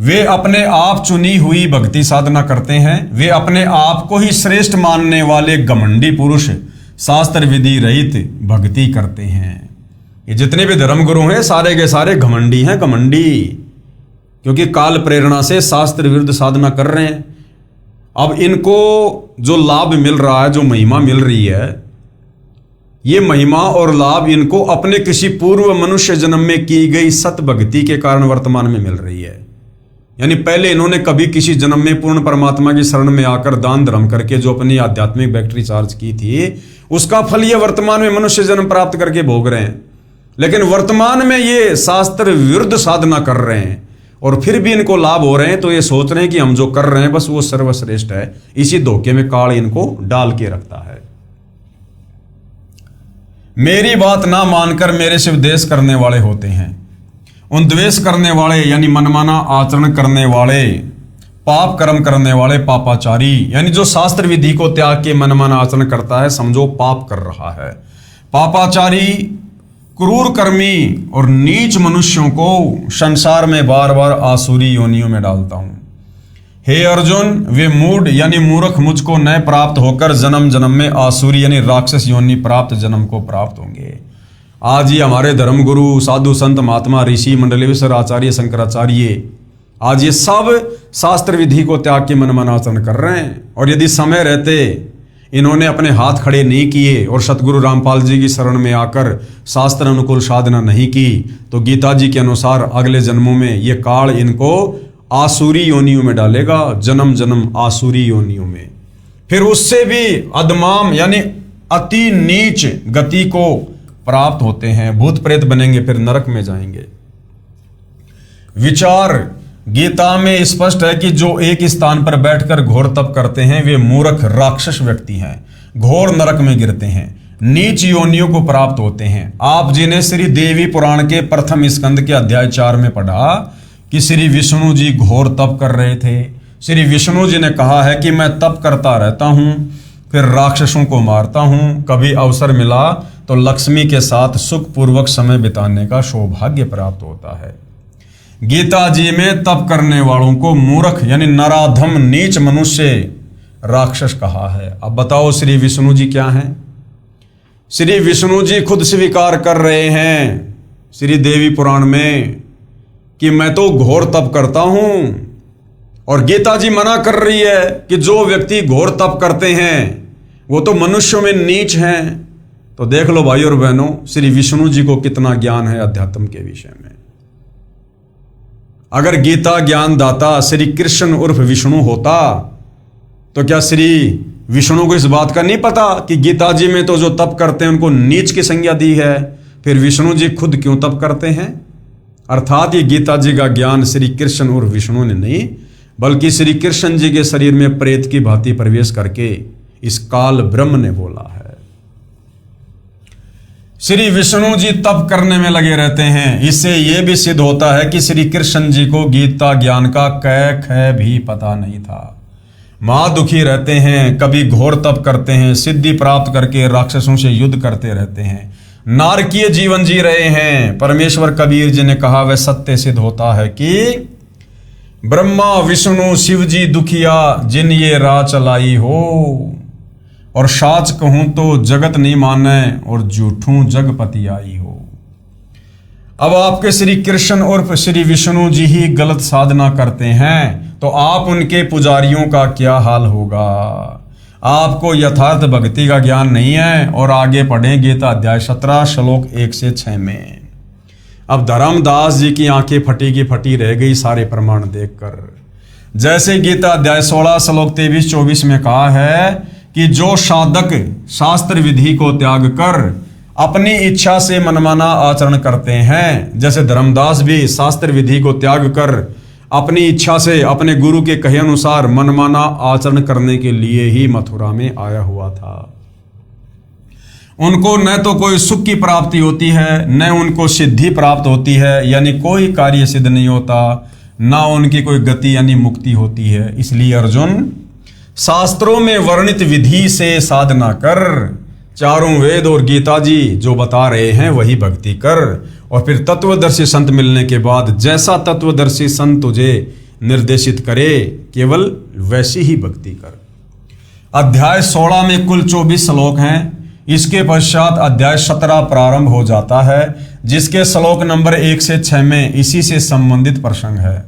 वे अपने आप चुनी हुई भक्ति साधना करते हैं। वे अपने आप को ही श्रेष्ठ मानने वाले घमंडी पुरुष शास्त्र विधि रहित भक्ति करते हैं। ये जितने भी धर्मगुरु हैं सारे के सारे घमंडी हैं, घमंडी, क्योंकि काल प्रेरणा से शास्त्र विरुद्ध साधना कर रहे हैं। अब इनको जो लाभ मिल रहा है, जो महिमा मिल रही है, ये महिमा और लाभ इनको अपने किसी पूर्व मनुष्य जन्म में की गई सत भक्ति के कारण वर्तमान में मिल रही है। यानी पहले इन्होंने कभी किसी जन्म में पूर्ण परमात्मा की शरण में आकर दान धर्म करके जो अपनी आध्यात्मिक बैटरी चार्ज की थी, उसका फल ये वर्तमान में मनुष्य जन्म प्राप्त करके भोग रहे हैं। लेकिन वर्तमान में ये शास्त्र विरुद्ध साधना कर रहे हैं और फिर भी इनको लाभ हो रहे हैं, तो ये सोच रहे हैं कि हम जो कर रहे हैं बस वो सर्वश्रेष्ठ है। इसी धोखे में काल इनको डाल के रखता है। मेरी बात ना मानकर मेरे से द्वेष करने वाले होते हैं। उन द्वेष करने वाले यानी मनमाना आचरण करने वाले, पाप कर्म करने वाले पापाचारी, यानी जो शास्त्र विधि को त्याग के मनमाना आचरण करता है, समझो पाप कर रहा है। पापाचारी, क्रूर कर्मी और नीच मनुष्यों को संसार में बार बार आसुरी योनियों में डालता हूं। हे अर्जुन, वे मूढ़ यानी मूर्ख मुझको न प्राप्त होकर जन्म जन्म में आसुरी यानी राक्षस योनि प्राप्त जन्म को प्राप्त होंगे। आज ये हमारे धर्मगुरु, साधु संत, महात्मा, ऋषि, मंडलेश्वर आचार्य, शंकराचार्य, आज ये सब शास्त्र विधि को त्याग के मनमाना आचरण कर रहे हैं। और यदि समय रहते इन्होंने अपने हाथ खड़े नहीं किए और सतगुरु रामपाल जी की शरण में आकर शास्त्र अनुकूल साधना नहीं की, तो गीता जी के अनुसार अगले जन्मों में ये काल इनको आसुरी योनियों में डालेगा, जन्म जन्म आसुरी योनियों में। फिर उससे भी अधमाम यानी अति नीच गति को प्राप्त होते हैं, भूत प्रेत बनेंगे, फिर नरक में जाएंगे। विचार गीता में स्पष्ट है कि जो एक स्थान पर बैठकर घोर तप करते हैं वे मूर्ख राक्षस व्यक्ति हैं, घोर नरक में गिरते हैं, नीच योनियों को प्राप्त होते हैं। आप जी ने श्री देवी पुराण के प्रथम स्कंद के अध्याय 4 में पढ़ा कि श्री विष्णु जी घोर तप कर रहे थे। श्री विष्णु जी ने कहा है कि मैं तप करता रहता हूं, फिर राक्षसों को मारता हूं, कभी अवसर मिला तो लक्ष्मी के साथ सुखपूर्वक समय बिताने का सौभाग्य प्राप्त होता है। गीता जी में तप करने वालों को मूर्ख यानी नराधम नीच मनुष्य राक्षस कहा है। अब बताओ श्री विष्णु जी क्या हैं? श्री विष्णु जी खुद स्वीकार कर रहे हैं श्री देवी पुराण में कि मैं तो घोर तप करता हूं, और गीता जी मना कर रही है कि जो व्यक्ति घोर तप करते हैं वो तो मनुष्यों में नीच हैं। तो देख लो भाई और बहनों, श्री विष्णु जी को कितना ज्ञान है अध्यात्म के विषय में। अगर गीता ज्ञान दाता श्री कृष्ण उर्फ विष्णु होता तो क्या श्री विष्णु को इस बात का नहीं पता कि गीता जी में तो जो तप करते हैं उनको नीच की संज्ञा दी है, फिर विष्णु जी खुद क्यों तप करते हैं? अर्थात ये गीता जी का ज्ञान श्री कृष्ण और विष्णु ने नहीं, बल्कि श्री कृष्ण जी के शरीर में प्रेत की भांति प्रवेश करके इस काल ब्रह्म ने बोला है। श्री विष्णु जी तप करने में लगे रहते हैं। इससे यह भी सिद्ध होता है कि श्री कृष्ण जी को गीता ज्ञान का कै ख भी पता नहीं था। मां दुखी रहते हैं, कभी घोर तप करते हैं, सिद्धि प्राप्त करके राक्षसों से युद्ध करते रहते हैं, नारकीय जीवन जी रहे हैं। परमेश्वर कबीर जी ने कहा वह सत्य सिद्ध होता है कि ब्रह्मा विष्णु शिव जी दुखिया जिन ये राह चलाई हो, और साच कहूं तो जगत नहीं माने और झूठूं जगपति आई हो। अब आपके श्री कृष्ण उर्फ श्री विष्णु जी ही गलत साधना करते हैं तो आप उनके पुजारियों का क्या हाल होगा? आपको यथार्थ भक्ति का ज्ञान नहीं है। और आगे पढ़ें गीता अध्याय 17 श्लोक 1 से 6 में। अब धर्मदास जी की आंखें फटी की फटी रह गई सारे प्रमाण देखकर। जैसे गीता अध्याय 16 श्लोक 23-24 में कहा है कि जो साधक शास्त्र विधि को त्याग कर अपनी इच्छा से मनमाना आचरण करते हैं, जैसे धर्मदास भी शास्त्र विधि को त्याग कर अपनी इच्छा से अपने गुरु के कहे अनुसार मनमाना आचरण करने के लिए ही मथुरा में आया हुआ था। उनको न तो कोई सुख की प्राप्ति होती है, न उनको सिद्धि प्राप्त होती है, यानी कोई कार्य सिद्ध नहीं होता, ना उनकी कोई गति यानी मुक्ति होती है। इसलिए अर्जुन, शास्त्रों में वर्णित विधि से साधना कर, चारों वेद और गीता जी जो बता रहे हैं वही भक्ति कर, और फिर तत्वदर्शी संत मिलने के बाद जैसा तत्वदर्शी संत तुझे निर्देशित करे केवल वैसी ही भक्ति कर। अध्याय 16 में कुल 24 श्लोक हैं। इसके पश्चात अध्याय 17 प्रारंभ हो जाता है, जिसके श्लोक नंबर 1 से 6 में इसी से संबंधित प्रसंग है।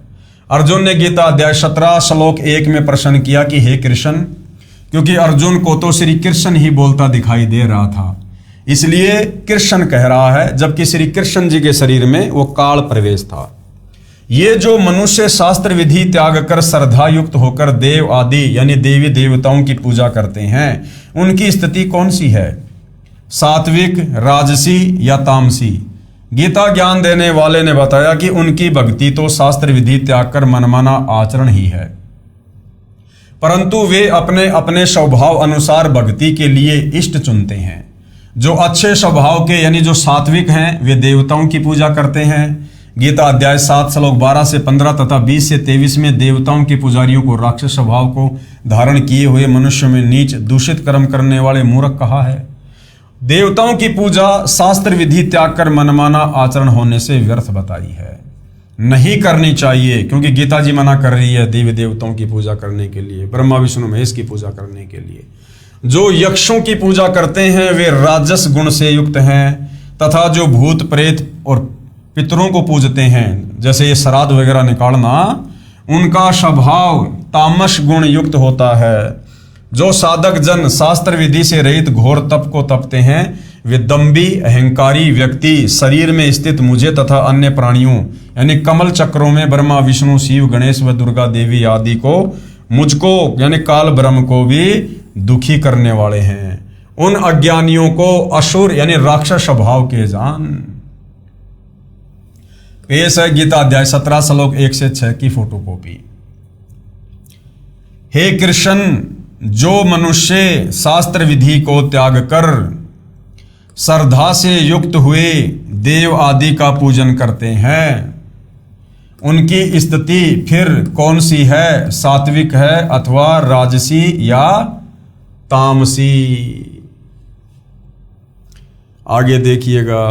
अर्जुन ने गीता अध्याय 17 श्लोक 1 में प्रश्न किया कि हे कृष्ण, क्योंकि अर्जुन को तो श्री कृष्ण ही बोलता दिखाई दे रहा था, इसलिए कृष्ण कह रहा है, जबकि श्री कृष्ण जी के शरीर में वो काल प्रवेश था। ये जो मनुष्य शास्त्र विधि त्याग कर श्रद्धा युक्त होकर देव आदि यानी देवी देवताओं की पूजा करते हैं, उनकी स्थिति कौन सी है? सात्विक, राजसी या तामसी? गीता ज्ञान देने वाले ने बताया कि उनकी भक्ति तो शास्त्र विधि त्याग कर मनमाना आचरण ही है, परंतु वे अपने अपने स्वभाव अनुसार भक्ति के लिए इष्ट चुनते हैं। जो अच्छे स्वभाव के यानी जो सात्विक हैं वे देवताओं की पूजा करते हैं। गीता अध्याय 7 श्लोक 12 से 15 तथा 20 से 23 में देवताओं के पुजारियों को राक्षस स्वभाव को धारण किए हुए मनुष्य में नीच दूषित कर्म करने वाले मूर्ख कहा है। देवताओं की पूजा शास्त्र विधि त्याग कर मनमाना आचरण होने से व्यर्थ बताई है, नहीं करनी चाहिए, क्योंकि गीता जी मना कर रही है देवी देवताओं की पूजा करने के लिए, ब्रह्मा विष्णु महेश की पूजा करने के लिए। जो यक्षों की पूजा करते हैं वे राजस गुण से युक्त हैं, तथा जो भूत प्रेत और पितरों को पूजते हैं, जैसे ये श्राद्ध वगैरह निकालना, उनका स्वभाव तामस गुण युक्त होता है। जो साधक जन शास्त्र विधि से रहित घोर तप को तपते हैं वे दम्भी अहंकारी व्यक्ति शरीर में स्थित मुझे तथा अन्य प्राणियों यानी कमल चक्रों में ब्रह्मा विष्णु शिव गणेश व दुर्गा देवी आदि को, मुझको यानी काल ब्रह्म को भी दुखी करने वाले हैं। उन अज्ञानियों को असुर यानी राक्षस स्वभाव के जान। पेश है गीता अध्याय 17 श्लोक 1 से 6 की फोटोकॉपी। हे कृष्ण, जो मनुष्य शास्त्र विधि को त्याग कर श्रद्धा से युक्त हुए देव आदि का पूजन करते हैं, उनकी स्थिति फिर कौन सी है? सात्विक है अथवा राजसी या तामसी? आगे देखिएगा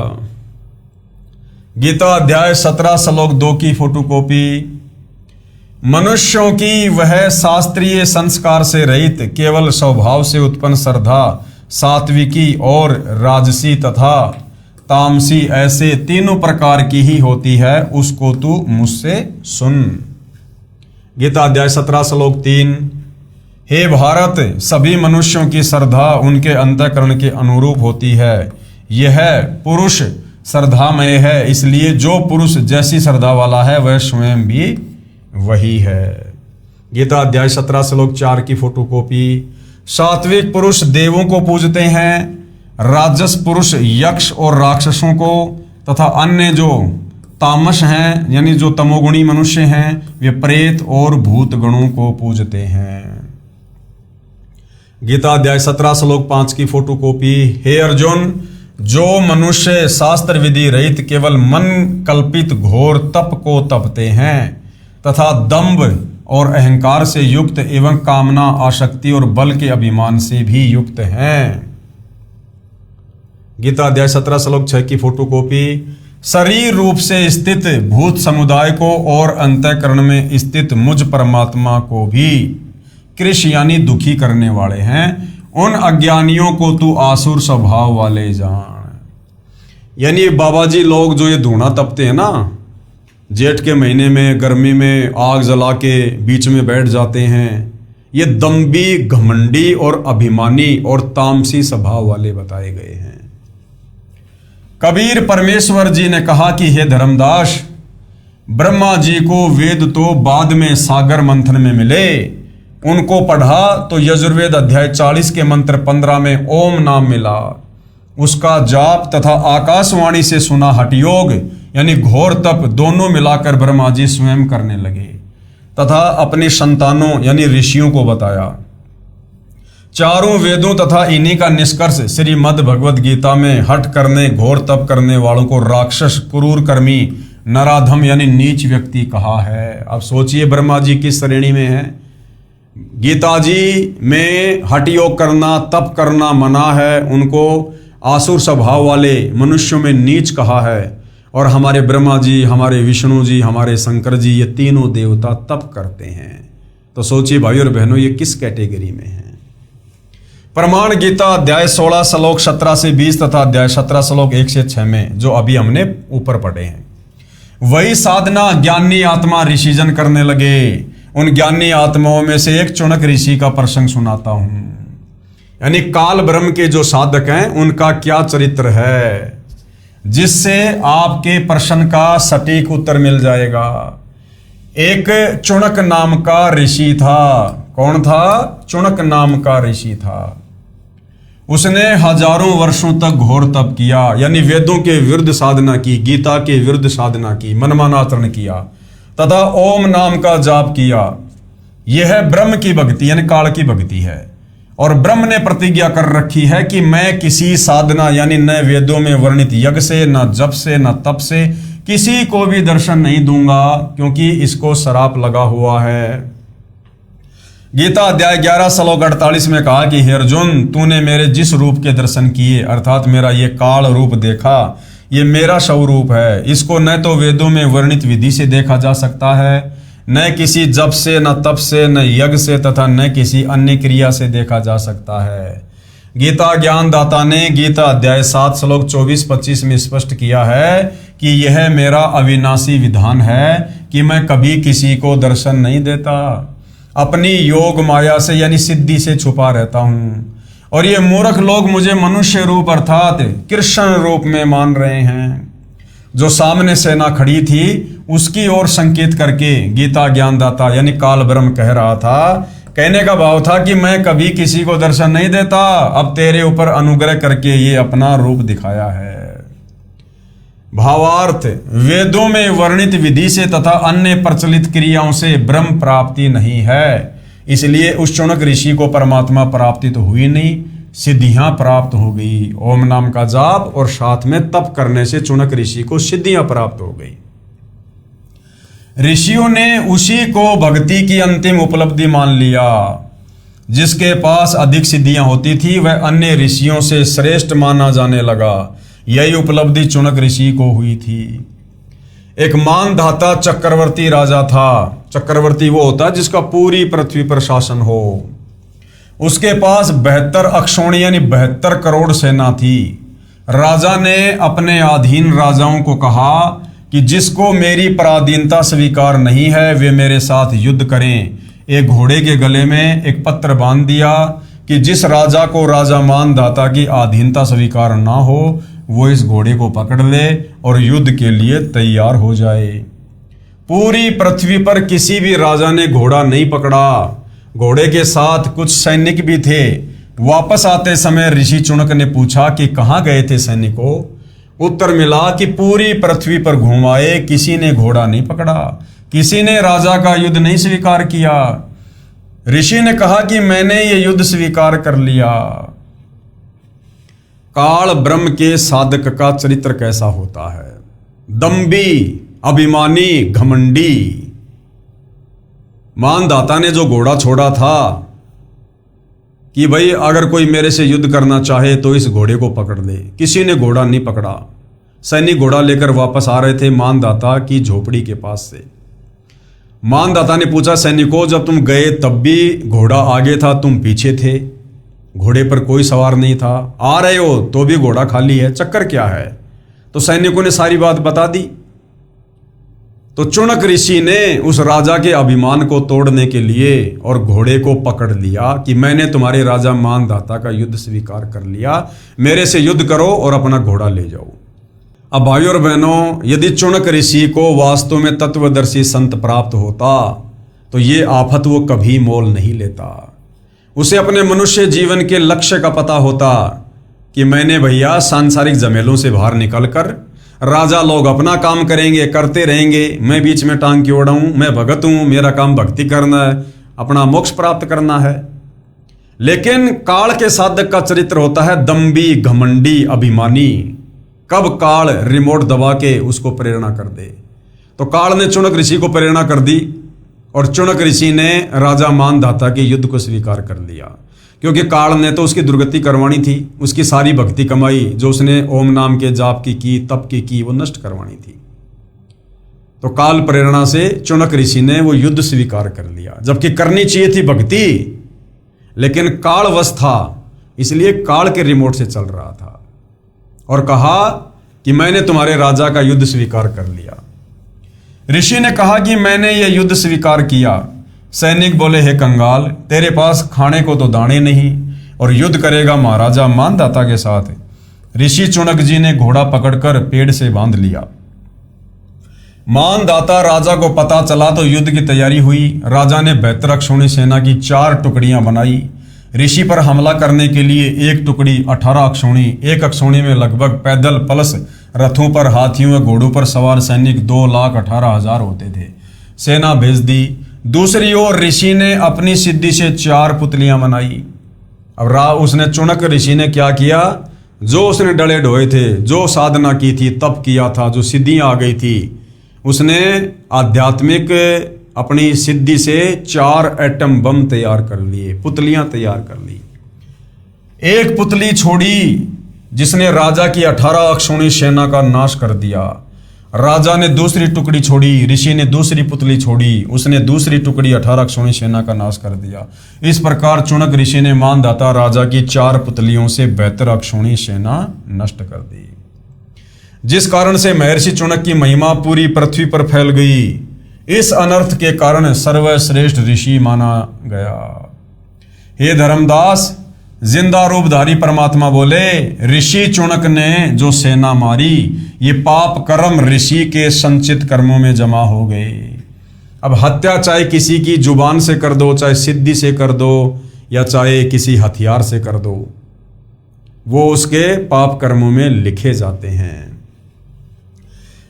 गीता अध्याय 17 श्लोक 2 की फोटोकॉपी। मनुष्यों की वह शास्त्रीय संस्कार से रहित केवल स्वभाव से उत्पन्न श्रद्धा सात्विकी और राजसी तथा तामसी ऐसे तीनों प्रकार की ही होती है, उसको तू मुझसे सुन। गीता अध्याय 17 श्लोक 3। हे भारत, सभी मनुष्यों की श्रद्धा उनके अंतःकरण के अनुरूप होती है। यह पुरुष श्रद्धामय है, इसलिए जो पुरुष जैसी श्रद्धा वाला है वह स्वयं भी वही है। गीता अध्याय 17 श्लोक 4 की फोटोकॉपी। सात्विक पुरुष देवों को पूजते हैं, राजस पुरुष यक्ष और राक्षसों को तथा अन्य जो तामस हैं यानी जो तमोगुणी मनुष्य हैं वे प्रेत और भूत गणों को पूजते हैं। गीता अध्याय 17 श्लोक 5 की फोटोकॉपी। हे अर्जुन, जो मनुष्य शास्त्र विधि रहित केवल मन कल्पित घोर तप को तपते हैं तथा दंभ और अहंकार से युक्त एवं कामना आसक्ति और बल के अभिमान से भी युक्त हैं। गीता अध्याय 17 श्लोक 6 की फोटोकॉपी। शरीर रूप से स्थित भूत समुदाय को और अंतःकरण में स्थित मुझ परमात्मा को भी कृष यानी दुखी करने वाले हैं, उन अज्ञानियों को तू आसुर स्वभाव वाले जान। यानी बाबा जी लोग जो ये धूना तपते हैं ना, जेठ के महीने में गर्मी में आग जला के बीच में बैठ जाते हैं, ये दम्भी घमंडी और अभिमानी और तामसी स्वभाव वाले बताए गए हैं। कबीर परमेश्वर जी ने कहा कि हे धर्मदास, ब्रह्मा जी को वेद तो बाद में सागर मंथन में मिले, उनको पढ़ा तो यजुर्वेद अध्याय 40 के मंत्र 15 में ओम नाम मिला। उसका जाप तथा आकाशवाणी से सुना हठयोग यानी घोर तप दोनों मिलाकर ब्रह्मा जी स्वयं करने लगे तथा अपने संतानों यानी ऋषियों को बताया। चारों वेदों तथा इन्हीं का निष्कर्ष श्रीमद् भगवद गीता में हठ करने घोर तप करने वालों को राक्षस, क्रूर कर्मी, नराधम यानी नीच व्यक्ति कहा है। अब सोचिए ब्रह्मा जी किस श्रेणी में है। गीता जी में हठ योग करना, तप करना मना है, उनको आसुर स्वभाव वाले मनुष्यों में नीच कहा है। और हमारे ब्रह्मा जी, हमारे विष्णु जी, हमारे शंकर जी, ये तीनों देवता तप करते हैं। तो सोचिए भाई और बहनों, ये किस कैटेगरी में है। प्रमाण गीता अध्याय 16 श्लोक 17 से 20 तथा अध्याय 17 श्लोक 1 से 6 में जो अभी हमने ऊपर पढ़े हैं, वही साधना ज्ञानी आत्मा ऋषिजन करने लगे। उन ज्ञानी आत्माओं में से एक चुनक ऋषि का प्रसंग सुनाता हूं। यानी काल ब्रह्म के जो साधक हैं उनका क्या चरित्र है, जिससे आपके प्रश्न का सटीक उत्तर मिल जाएगा। एक चुनक नाम का ऋषि था। कौन था? चुनक नाम का ऋषि था। उसने हजारों वर्षों तक घोर तप किया, यानी वेदों के विरुद्ध साधना की, गीता के विरुद्ध साधना की, मनमानाचरण किया तथा ओम नाम का जाप किया। यह ब्रह्म की भक्ति यानी काल की भक्ति है। और ब्रह्म ने प्रतिज्ञा कर रखी है कि मैं किसी साधना यानी न वेदों में वर्णित यज्ञ से, न जप से, न तप से किसी को भी दर्शन नहीं दूंगा, क्योंकि इसको शराप लगा हुआ है। गीता अध्याय 11 श्लोक 48 में कहा कि हे अर्जुन, तूने मेरे जिस रूप के दर्शन किए अर्थात मेरा ये काल रूप देखा, ये मेरा स्वरूप है। इसको न तो वेदों में वर्णित विधि से देखा जा सकता है, न किसी जप से, न तप से, न यज्ञ से तथा न किसी अन्य क्रिया से देखा जा सकता है। गीता ज्ञान दाता ने गीता अध्याय 7 श्लोक 24-25 में स्पष्ट किया है कि यह मेरा अविनाशी विधान है कि मैं कभी किसी को दर्शन नहीं देता, अपनी योग माया से यानी सिद्धि से छुपा रहता हूं। और ये मूर्ख लोग मुझे मनुष्य रूप अर्थात कृष्ण रूप में मान रहे हैं। जो सामने सेना खड़ी थी उसकी ओर संकेत करके गीता ज्ञानदाता यानी काल ब्रह्म कह रहा था, कहने का भाव था कि मैं कभी किसी को दर्शन नहीं देता, अब तेरे ऊपर अनुग्रह करके ये अपना रूप दिखाया है। भावार्थ, वेदों में वर्णित विधि से तथा अन्य प्रचलित क्रियाओं से ब्रह्म प्राप्ति नहीं है, इसलिए उस चुनक ऋषि को परमात्मा प्राप्ति तो हुई नहीं, सिद्धियां प्राप्त हो गई। ओम नाम का जाप और साथ में तप करने से चुनक ऋषि को सिद्धियां प्राप्त हो गई। ऋषियों ने उसी को भक्ति की अंतिम उपलब्धि मान लिया। जिसके पास अधिक सिद्धियां होती थी वह अन्य ऋषियों से श्रेष्ठ माना जाने लगा। यही उपलब्धि चुनक ऋषि को हुई थी। एक मानधाता चक्रवर्ती राजा था। चक्रवर्ती वो होता है जिसका पूरी पृथ्वी पर शासन हो। उसके पास 72 अक्षौणी यानी 72 करोड़ सेना थी। राजा ने अपने अधीन राजाओं को कहा कि जिसको मेरी पराधीनता स्वीकार नहीं है वे मेरे साथ युद्ध करें। एक घोड़े के गले में एक पत्र बांध दिया कि जिस राजा को राजा मानदाता की अधीनता स्वीकार ना हो वो इस घोड़े को पकड़ ले और युद्ध के लिए तैयार हो जाए। पूरी पृथ्वी पर किसी भी राजा ने घोड़ा नहीं पकड़ा। घोड़े के साथ कुछ सैनिक भी थे। वापस आते समय ऋषि चुनक ने पूछा कि कहाँ गए थे सैनिकों? उत्तर मिला कि पूरी पृथ्वी पर घुमाए, किसी ने घोड़ा नहीं पकड़ा, किसी ने राजा का युद्ध नहीं स्वीकार किया। ऋषि ने कहा कि मैंने ये युद्ध स्वीकार कर लिया। काल ब्रह्म के साधक का चरित्र कैसा होता है? दम्भी, अभिमानी, घमंडी। मानदाता ने जो घोड़ा छोड़ा था कि भाई अगर कोई मेरे से युद्ध करना चाहे तो इस घोड़े को पकड़ ले, किसी ने घोड़ा नहीं पकड़ा। सैनिक घोड़ा लेकर वापस आ रहे थे मानदाता की झोपड़ी के पास से। मानदाता ने पूछा, सैनिकों जब तुम गए तब भी घोड़ा आगे था, तुम पीछे थे, घोड़े पर कोई सवार नहीं था, आ रहे हो तो भी घोड़ा खाली है, चक्कर क्या है? तो सैनिकों ने सारी बात बता दी। तो चुनक ऋषि ने उस राजा के अभिमान को तोड़ने के लिए और घोड़े को पकड़ लिया कि मैंने तुम्हारे राजा मानदाता का युद्ध स्वीकार कर लिया, मेरे से युद्ध करो और अपना घोड़ा ले जाओ। अब भाइयों और बहनों, यदि चुनक ऋषि को वास्तव में तत्वदर्शी संत प्राप्त होता तो ये आफत वो कभी मोल नहीं लेता। उसे अपने मनुष्य जीवन के लक्ष्य का पता होता कि मैंने भैया सांसारिक झमेलों से बाहर निकलकर, राजा लोग अपना काम करेंगे, करते रहेंगे, मैं बीच में टांग क्यों उड़ाऊं? मैं भगत हूं, मेरा काम भक्ति करना है, अपना मोक्ष प्राप्त करना है। लेकिन काल के साधक का चरित्र होता है दम्भी, घमंडी, अभिमानी। कब काल रिमोट दबा के उसको प्रेरणा कर दे। तो काल ने चुनक ऋषि को प्रेरणा कर दी और चुनक ऋषि ने राजा मानदाता के युद्ध को स्वीकार कर लिया, क्योंकि काल ने तो उसकी दुर्गति करवानी थी। उसकी सारी भक्ति कमाई जो उसने ओम नाम के जाप की तप की वो नष्ट करवानी थी। तो काल प्रेरणा से चुनक ऋषि ने वो युद्ध स्वीकार कर लिया, जबकि करनी चाहिए थी भक्ति, लेकिन काल वश था, इसलिए काल के रिमोट से चल रहा था और कहा कि मैंने तुम्हारे राजा का युद्ध स्वीकार कर लिया। ऋषि ने कहा कि मैंने ये युद्ध स्वीकार किया। सैनिक बोले, हे कंगाल, तेरे पास खाने को तो दाने नहीं और युद्ध करेगा महाराजा मानदाता के साथ। ऋषि चुनक जी ने घोड़ा पकड़कर पेड़ से बांध लिया। मानदाता राजा को पता चला तो युद्ध की तैयारी हुई। राजा ने 72 अक्षौणी सेना की 4 टुकड़ियां बनाई। ऋषि पर हमला करने के लिए एक टुकड़ी 18 अक्षौणी, एक अक्षौणी में लगभग पैदल प्लस रथों पर, हाथियों व घोड़ों पर सवार सैनिक 2,18,000 होते थे, सेना भेज दी। दूसरी ओर ऋषि ने अपनी सिद्धि से 4 पुतलियां बनाई। अब उसने चुनक ऋषि ने क्या किया? जो उसने डले ढोए थे, जो साधना की थी, तप किया था, जो सिद्धियां आ गई थी, उसने आध्यात्मिक अपनी सिद्धि से 4 एटम बम तैयार कर लिए, पुतलियां तैयार कर ली। एक पुतली छोड़ी जिसने राजा की 18 अक्षौणी सेना का नाश कर दिया। राजा ने दूसरी टुकड़ी छोड़ी, ऋषि ने दूसरी पुतली छोड़ी, उसने दूसरी टुकड़ी 18 अक्षौणी सेना का नाश कर दिया। इस प्रकार चुनक ऋषि ने मानदाता राजा की 4 पुतलियों से 72 अक्षौणी सेना नष्ट कर दी, जिस कारण से महर्षि चुनक की महिमा पूरी पृथ्वी पर फैल गई। इस अनर्थ के कारण सर्वश्रेष्ठ ऋषि माना गया। हे धर्मदास, जिंदा रूपधारी परमात्मा बोले, ऋषि चुनक ने जो सेना मारी, ये पाप कर्म ऋषि के संचित कर्मों में जमा हो गए। अब हत्या चाहे किसी की जुबान से कर दो, चाहे सिद्धि से कर दो, या चाहे किसी हथियार से कर दो, वो उसके पाप कर्मों में लिखे जाते हैं।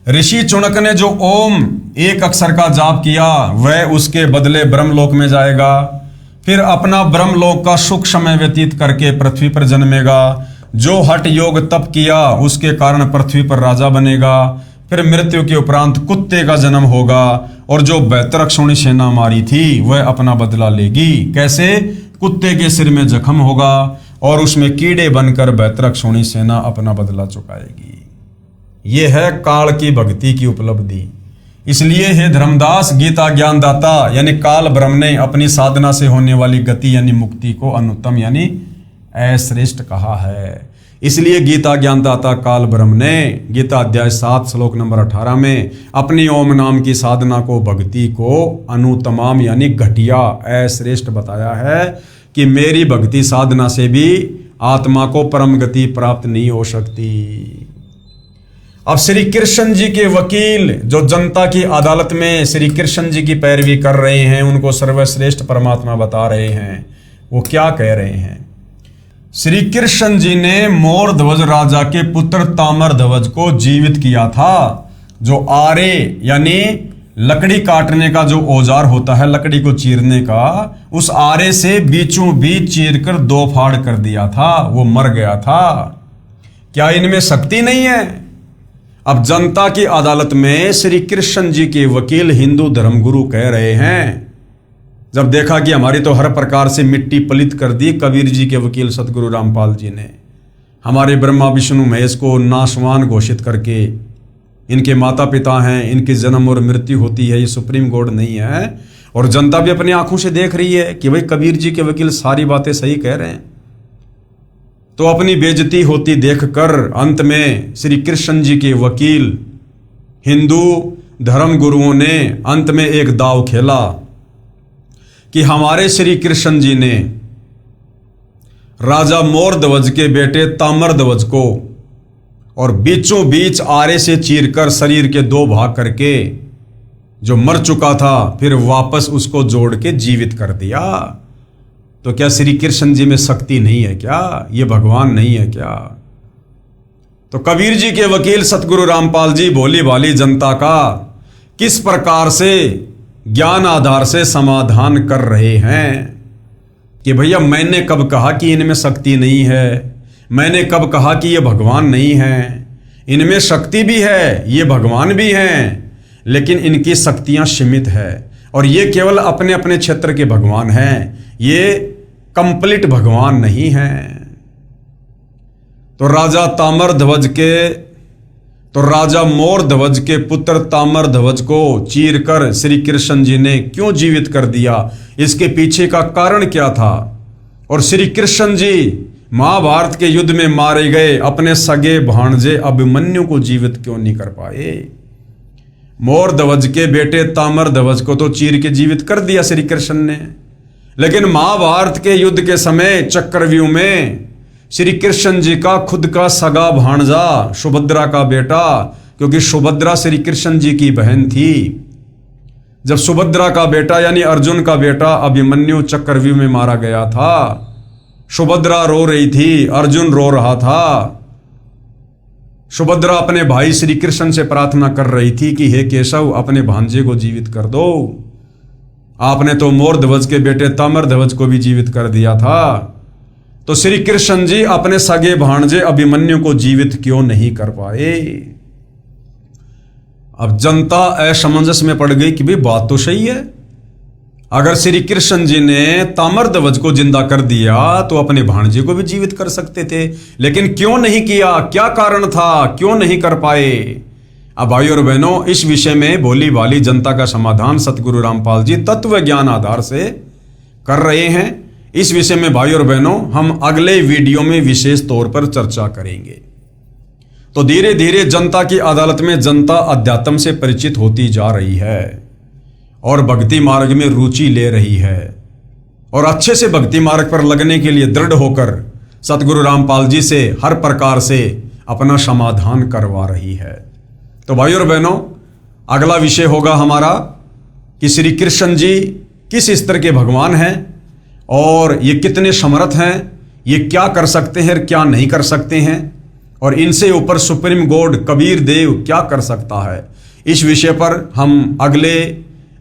ऋषि चुनक ने जो ओम एक अक्षर का जाप किया, वह उसके बदले ब्रह्मलोक में जाएगा, फिर अपना ब्रह्मलोक का सुख समय व्यतीत करके पृथ्वी पर जन्मेगा। जो हठ योग तप किया, उसके कारण पृथ्वी पर राजा बनेगा। फिर मृत्यु के उपरांत कुत्ते का जन्म होगा, और जो 72 अक्षौणी सेना मारी थी वह अपना बदला लेगी। कैसे? कुत्ते के सिर में जख्म होगा और उसमें कीड़े बनकर 72 अक्षौणी सेना अपना बदला चुकाएगी। ये है काल की भक्ति की उपलब्धि। इसलिए हे धर्मदास, गीता ज्ञानदाता यानी काल ब्रह्म ने अपनी साधना से होने वाली गति यानी मुक्ति को अनुत्तम यानी अश्रेष्ठ कहा है। इसलिए गीता ज्ञानदाता काल ब्रह्म ने गीता अध्याय 7 श्लोक नंबर 18 में अपनी ओम नाम की साधना को, भक्ति को अनुत्तम यानी घटिया, अश्रेष्ठ बताया है कि मेरी भक्ति साधना से भी आत्मा को परम गति प्राप्त नहीं हो सकती। अब श्री कृष्ण जी के वकील जो जनता की अदालत में श्री कृष्ण जी की पैरवी कर रहे हैं, उनको सर्वश्रेष्ठ परमात्मा बता रहे हैं, वो क्या कह रहे हैं? श्री कृष्ण जी ने मोर ध्वज राजा के पुत्र ताम्र ध्वज को जीवित किया था। जो आरे यानी लकड़ी काटने का जो औजार होता है, लकड़ी को चीरने का, उस आरे से बीचों बीच चीर कर 2 फाड़ कर दिया था, वो मर गया था। क्या इनमें शक्ति नहीं है? अब जनता की अदालत में श्री कृष्ण जी के वकील हिंदू धर्मगुरु कह रहे हैं, जब देखा कि हमारी तो हर प्रकार से मिट्टी पलित कर दी कबीर जी के वकील सतगुरु रामपाल जी ने, हमारे ब्रह्मा विष्णु महेश को नाशवान घोषित करके, इनके माता पिता हैं, इनकी जन्म और मृत्यु होती है, ये सुप्रीम कोर्ट नहीं है, और जनता भी अपनी आंखों से देख रही है कि भाई कबीर जी के वकील सारी बातें सही कह रहे हैं। तो अपनी बेइज्जती होती देखकर अंत में श्री कृष्ण जी के वकील हिंदू धर्म गुरुओं ने अंत में एक दाव खेला कि हमारे श्री कृष्ण जी ने राजा मोर ध्वज के बेटे ताम्र ध्वज को और बीचों बीच आरे से चीरकर शरीर के 2 भाग करके जो मर चुका था फिर वापस उसको जोड़ के जीवित कर दिया। तो क्या श्री कृष्ण जी में शक्ति नहीं है क्या? ये भगवान नहीं है क्या? तो कबीर जी के वकील सतगुरु रामपाल जी भोली भाली जनता का किस प्रकार से ज्ञान आधार से समाधान कर रहे हैं कि भैया मैंने कब कहा कि इनमें शक्ति नहीं है, मैंने कब कहा कि ये भगवान नहीं है। इनमें शक्ति भी है, ये भगवान भी हैं, लेकिन इनकी शक्तियां सीमित है और ये केवल अपने अपने क्षेत्र के भगवान हैं, ये कंप्लीट भगवान नहीं हैं। तो राजा मोर ध्वज के पुत्र ताम्र ध्वज को चीरकर श्री कृष्ण जी ने क्यों जीवित कर दिया, इसके पीछे का कारण क्या था? और श्री कृष्ण जी महाभारत के युद्ध में मारे गए अपने सगे भाणजे अभिमन्यु को जीवित क्यों नहीं कर पाए? मोर ध्वज के बेटे ताम्र ध्वज को तो चीर के जीवित कर दिया श्री कृष्ण ने, लेकिन महाभारत के युद्ध के समय चक्रव्यूह में श्री कृष्ण जी का खुद का सगा भाणजा सुभद्रा का बेटा, क्योंकि सुभद्रा श्री कृष्ण जी की बहन थी, जब सुभद्रा का बेटा यानी अर्जुन का बेटा अभिमन्यु चक्रव्यूह में मारा गया था, सुभद्रा रो रही थी, अर्जुन रो रहा था। सुभद्रा अपने भाई श्री कृष्ण से प्रार्थना कर रही थी कि हे केशव, अपने भांजे को जीवित कर दो। आपने तो मोर ध्वज के बेटे ताम्र ध्वज को भी जीवित कर दिया था, तो श्री कृष्ण जी अपने सगे भांजे अभिमन्यु को जीवित क्यों नहीं कर पाए? अब जनता असमंजस में पड़ गई कि भाई बात तो सही है, अगर श्री कृष्ण जी ने ताम्र ध्वज को जिंदा कर दिया तो अपने भांजे को भी जीवित कर सकते थे, लेकिन क्यों नहीं किया? क्या कारण था, क्यों नहीं कर पाए? अब भाई और बहनों, इस विषय में भोली भाली जनता का समाधान सतगुरु रामपाल जी तत्व ज्ञान आधार से कर रहे हैं। इस विषय में भाई और बहनों हम अगले वीडियो में विशेष तौर पर चर्चा करेंगे। तो धीरे धीरे जनता की अदालत में जनता अध्यात्म से परिचित होती जा रही है और भक्ति मार्ग में रुचि ले रही है और अच्छे से भक्ति मार्ग पर लगने के लिए दृढ़ होकर सतगुरु रामपाल जी से हर प्रकार से अपना समाधान करवा रही है। तो भाई और बहनों, अगला विषय होगा हमारा कि श्री कृष्ण जी किस स्तर के भगवान हैं और ये कितने समर्थ हैं, ये क्या कर सकते हैं, क्या नहीं कर सकते हैं, और इनसे ऊपर सुप्रीम गॉड कबीर देव क्या कर सकता है। इस विषय पर हम अगले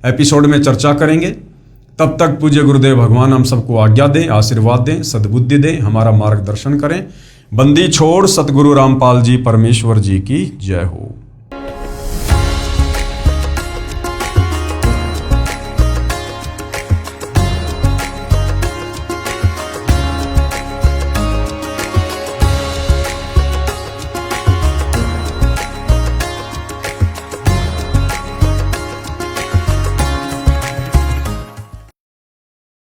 एपिसोड में चर्चा करेंगे। तब तक पूज्य गुरुदेव भगवान हम सबको आज्ञा दें, आशीर्वाद दें, सद्बुद्धि दें, हमारा मार्गदर्शन करें। बंदी छोड़ सतगुरु रामपाल जी परमेश्वर जी की जय हो।